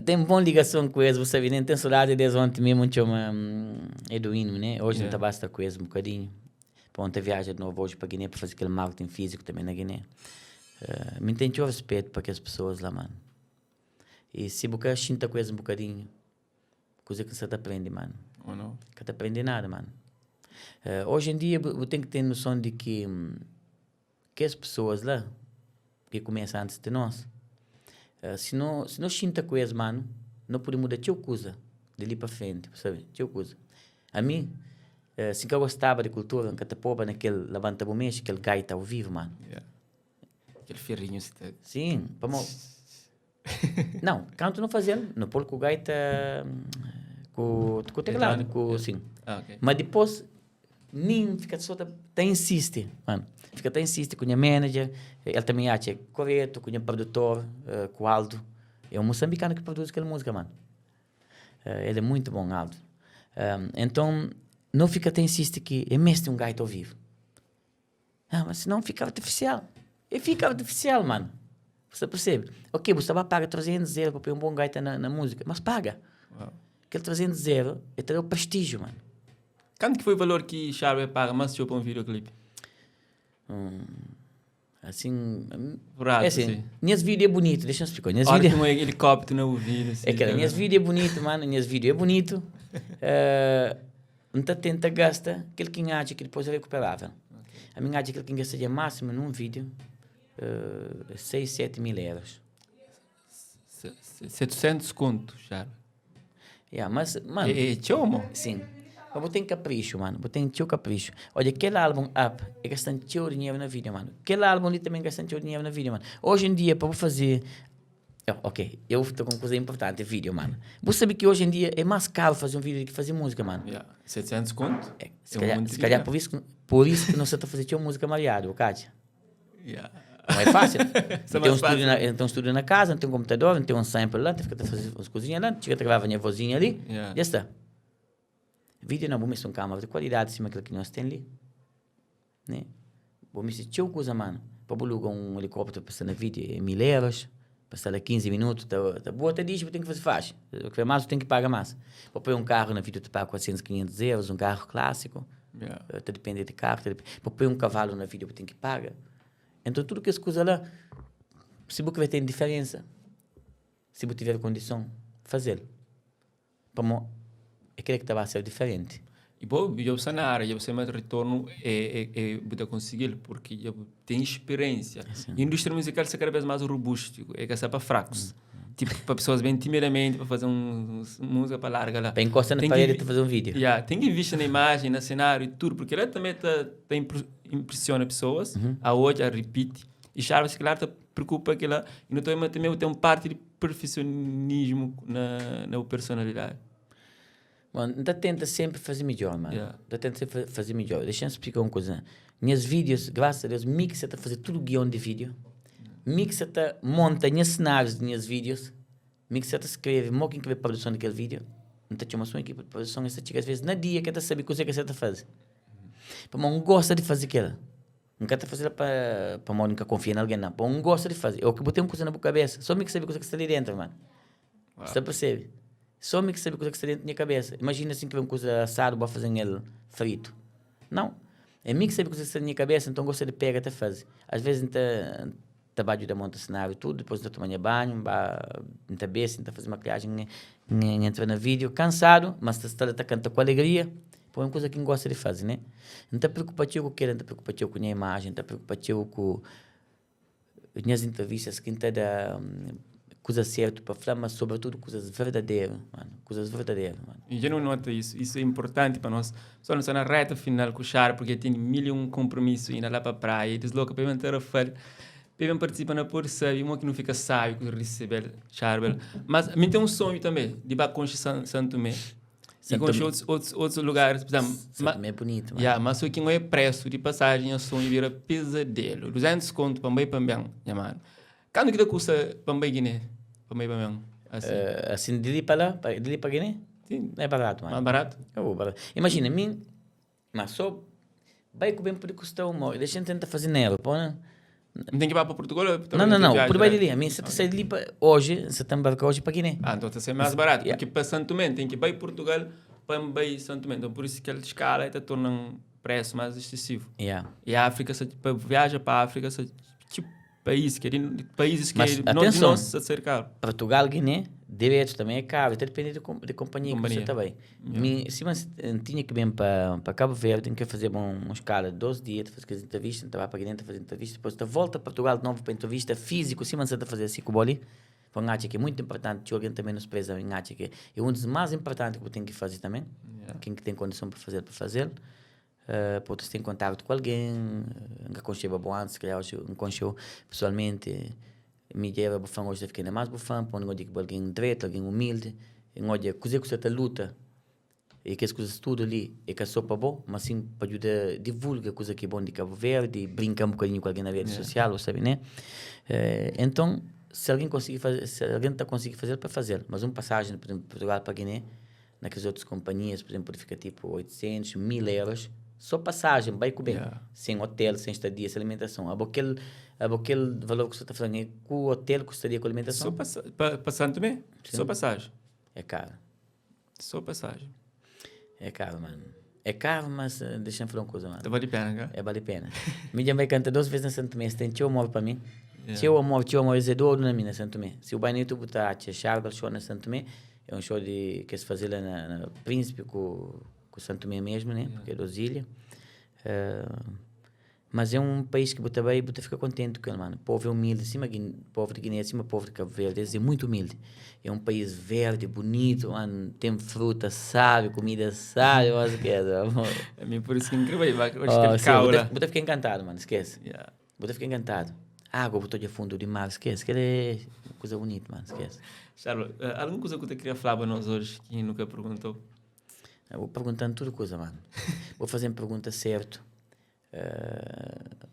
Tem boa ligação com eles, você sabe, nem tem saudade deles ontem mesmo, chama Eduino, né? Hoje não está basta com eles um bocadinho. Para ontem viaja de novo hoje para Guiné para fazer aquele marketing físico também na Guiné. Me tem o respeito para aquelas pessoas lá, mano. E se você chinta com eles um bocadinho, coisa que você aprende, mano. Ou não? Que não aprende nada, mano. Hoje em dia, eu tenho que ter noção de que as pessoas lá, que começam antes de nós, se não chinta com eles, mano, não pode mudar teu coisa dali para frente, sabe? Teu coisa. A mim, se eu gostava de cultura, que te poba naquele levanta-bomeixe, aquele gaita ao vivo, mano. Aquele ferrinho. Sim, não, canto não fazendo, no polo com o gaita, com o teclado, sim. Okay. Mas depois, nem fica só, tá insiste, mano. Fica tá insiste com o manager, ele também acha correto, com o produtor, com o Aldo. É um moçambicano que produz aquela música, mano. Ele é muito bom, Aldo. Então, não fica tá insiste que é mesmo um gaita ao vivo. Mas senão fica artificial. E fica artificial, mano. Você percebe? Ok, você vai pagar 300 euros para pôr um bom gaita na música, mas paga. Wow. Aquele 300 euros é ter o prestígio, mano. Quanto que foi o valor que Charlie paga, mas se eu para um videoclipe? Assim, Prato, é assim, minhas vídeos é bonito, deixa eu explicar. Minhas olha vídeos que um helicóptero no ouvido. Assim, é que minhas vídeos é bonito, mano, minhas vídeos é bonito. Não tá tenta gasta aquele que acha que depois é recuperável. Okay. A minha acha que ele gastaria máximo num vídeo 6, 7 mil euros. 700 conto, Charlie. Mas, mano... É chomo? Sim. Mas botei capricho, mano. Botei teu capricho. Olha, aquele álbum Up é gastando teu dinheiro na vida, mano. Aquele álbum ali também gastando teu dinheiro na vida, mano. Hoje em dia, para fazer... Ok, eu estou com uma coisa importante, vídeo, mano. Você sabe que hoje em dia é mais caro fazer um vídeo do que fazer música, mano. 700 conto? Se calhar por isso que não você está fazendo tua música mariado, Kátia. Não é fácil. Não tem um estúdio na casa, não tem um computador, não tem um sample lá, tem que fazer as coisinhas lá, chega a gravar a minha vozinha ali, já está. Vídeo não, vamos uma câmera de qualidade acima daquilo que nós temos ali. Né? Vamos dizer, tinha uma coisa, mano, para alugar um helicóptero para estar na vídeo é 1000 euros, para estar lá 15 minutos, tá boa, até diz, tem que fazer faixa. O que é mais, tem que pagar mais. Para pôr um carro na vídeo, tu paga 400, 500 euros, um carro clássico, depende de carro, para pôr um cavalo na vídeo, tem que pagar. Então, tudo que as coisas lá, se você vai ter diferença, se você tiver condição, fazer. Como é que vai ser diferente. E bom, eu sei na área, eu sei mais retorno é conseguir, porque eu tenho experiência. A indústria musical é cada vez mais robusta, é que é para fracos. Tipo, para pessoas bem timidamente, para fazer música para larga lá. Para encostar na parede para fazer um vídeo. Tem que investir na imagem, no cenário e tudo, porque ela também impressiona pessoas, a outra repite. E Charles, claro, te preocupa que ela, e no também tem uma parte de perfeccionismo na personalidade. Mano, ainda tenta sempre fazer melhor, mano. Ainda tenta sempre fazer melhor. Deixa eu explicar uma coisa. Minhas vídeos, graças a Deus, mixa a fazer tudo guião de vídeo. Mixa a monta minhas cenários de minhas vídeos. Mixa a escreve, moca em que vê a produção daquele vídeo. Então, tinha uma sua equipe de produção, essa chega às vezes na dia que ela sabe o que você faz. Para não gosta de fazer aquilo. Não quer fazer para nunca confia em alguém, não. Para não gosta de fazer. Eu que botei uma coisa na cabeça. Só me que sabe o que está ali dentro, mano. Você percebe? Só me que sabe o que está dentro da minha cabeça. Imagina assim que vem uma coisa assada, vou fazer ele frito. Não. É mim que sabe o que está na minha cabeça, então gosta de pegar até fazer. Às vezes, trabalho da monta cenário e tudo, depois tomar banho, não besta, não fazer maquiagem, entra no vídeo, cansado, mas está cantando com alegria. Por uma coisa que gosta de fazer, né? Não está preocupado com o que, não está preocupado com a minha imagem, não está preocupado com as minhas entrevistas, que não está da coisa certa para falar, mas sobretudo coisas verdadeiras, mano. Coisas verdadeiras, mano. E eu não noto isso. Isso é importante para nós. Só não está na reta final com o Char, porque tem 1001 compromissos indo lá para a praia, desloca para manter a feira. Para participar na porça, e uma que não fica sábio com receber Charbel. Mas a mim tem um sonho também, de Baconche Santo Tomé. E com outros lugares, por exemplo... Santo Tomé é bonito, mano. Mas o que não é preço de passagem, o sonho vira pesadelo. 200 conto para mim, mano. Quanto que custa para Guiné? Para mim, assim, de ali para lá, de ali para Guiné? Sim. Não é barato, mano. Mais barato? Barato. Imagina, mim, mas só vai que bem pode custar uma. Deixa eu tentar fazer nela, pô, né? Não tem que ir para Portugal? Não. Por baixo dali. A mim, você está saindo ali hoje, você está embarcando hoje para Guiné. Então está sendo mais barato. Porque para Santo Tomé, tem que ir para Portugal para Santo Tomé. Então por isso que a escala está tornando um preço mais excessivo. E a África, para viajar para a África, tipo países que não se cercar. Portugal, Guiné, direto também é caro. Até depende de companhia que você está bem. Se você tinha que vir para Cabo Verde, tem que fazer uma escala de 12 dias, fazer entrevista, entrar para Guiné, fazer entrevista, depois volta a Portugal de novo para entrevista físico, se você está fazendo assim com o boli. Foi um acho que é muito importante, que alguém também nos preza, acho que é um dos mais importantes que eu tenho que fazer também. Quem tem condição para fazer. Pode ter contato com alguém, nunca conheceu bom antes, que eu conheceu pessoalmente, me deu bufão hoje fiquei mais bufão, quando eu digo alguém direito, alguém humilde, e olha, coisa que você luta, e que as coisas tudo ali, é que é só para bom, mas sim para ajudar, divulga coisa que é bom de Cabo Verde, brinca um bocadinho com alguém na rede social, sabe, né? Então, se alguém conseguir fazer, se alguém está conseguindo fazer, para fazer, mas uma passagem, por exemplo, de Portugal para Guiné, naquelas outras companhias, por exemplo, fica tipo 800, 1000 euros, só passagem, vai com bem, sem hotel, sem estadia, sem alimentação. Aquele valor que você está falando, é com o hotel, com estadia, com alimentação? Só passagem também? Só passagem. É caro. Só passagem. É caro, mano. É caro, mas deixa eu falar uma coisa, mano. Vale a pena, cara? É, vale a pena. Minha mãe canta 2 vezes na Santo Tomé. Se tem tio amor para mim. Tio amor, é do na minha Santo Tomé. Se o banho tu botar a Charles show na Santo Tomé, é um show que se faz lá na Príncipe com Santo Tomé mesmo, né? Porque é das ilhas. Mas é um país que você vai e você fica contente com ele, mano. O povo é humilde, acima povo de Guiné, acima povo de Cabo Verde, é muito humilde. É um país verde, bonito, mano. Tem fruta, sabe, comida, sabe, mas esquece, amor. É mesmo por isso que é incrível, vai Você fica encantado, mano, esquece. Você fica encantado. Água, botou de fundo de mar, esquece. Que é coisa bonita, mano, esquece. Charles, alguma coisa que você queria falar para nós hoje que nunca perguntou? Eu vou perguntando tudo coisa, mano. Vou fazer uma pergunta certa.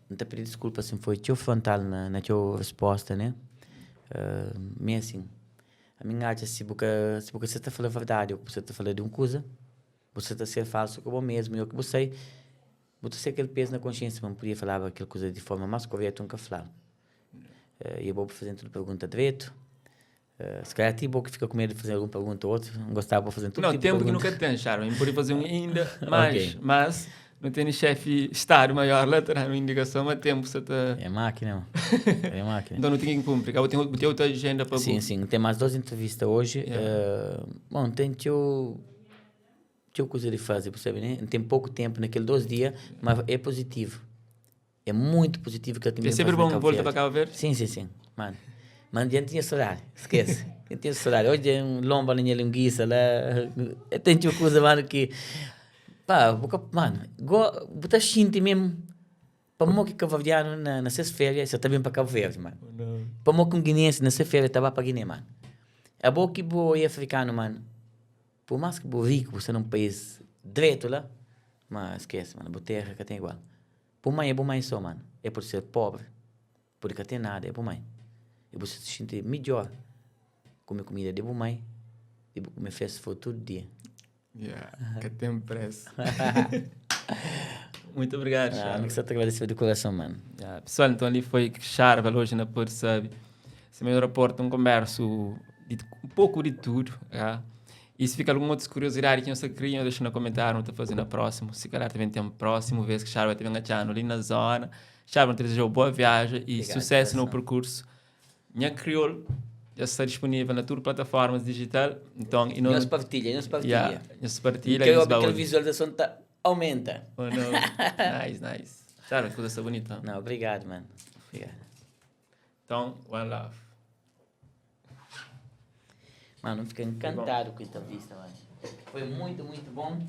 Não te pedir desculpa se foi teu frontal na tua resposta, né? Mas assim, a minha arte, se você está falando a verdade ou você está falando de uma coisa, você está sendo falso como mesmo, eu que você aquele peso na consciência, mas não podia falar aquela coisa de forma mais correta, nunca falar. E eu vou fazer tudo pergunta direito. Se calhar tipo que fica com medo de fazer alguma pergunta ou outra, não gostava de fazer tudo. Não, tipo tempo de que pergunta. nunca tem, Charles, podia fazer um ainda mais, Ok. mas não tem chefe estádio maior lá, terá uma indicação, mas tempo você está... É máquina, mano. É máquina. Então não tem que cumprir, eu tenho outra agenda para... Sim, tem mais 2 entrevistas hoje. Bom, tem teu coisa de fazer, percebe, né? Tem pouco tempo, naqueles 2 dias, mas é positivo. É muito positivo que eu tenho. É sempre bom voltar para Cabo Verde? Sim, mano. Mas já tinha horário, esquece. Já tinha horário. Hoje é um lomba na minha linguiça lá. Tem tio coisa, mano, que... Pá, mano, botar xinte mesmo. Para mim que Cabo Verdeano na sexta-feira, você tá bem para Cabo Verde, mano. Para mim que um guineense na sexta-feira, estava para Guiné, mano. É bom que o africano, mano. Por mais que o rico, você num país direito lá, mas esquece, mano, a terra que tem igual. Por mãe é bom mãe só, mano. É por ser pobre, por não ter nada, é bom mãe. E você se sente melhor. Comer comida de bom mãe, e comer festa for todo dia. Que tempo pressa. Muito obrigado, Charles. Não só te agradecer de coração, mano. Pessoal, então ali foi Charles hoje na Porto, sabe? Esse meu reporte, um converso de um pouco de tudo, E se fica alguma outra curiosidade que você queria, deixa no comentário, não estou fazendo a próxima. Se calhar também tem um próximo vez que Charles vai ter enganchado ali na zona. Charles, te desejo boa viagem e Obrigado, sucesso no percurso. Minha Crioulo já está disponível na tudo plataformas digital. Então, e Nós partilha. Nós E partilha. que a visualização aumenta. Oh, não. Nice. Charles, coisa está bonita. Não, obrigado, mano. Obrigado. Então, one love. Mano, fiquei encantado com a entrevista, mano. Foi muito, muito bom.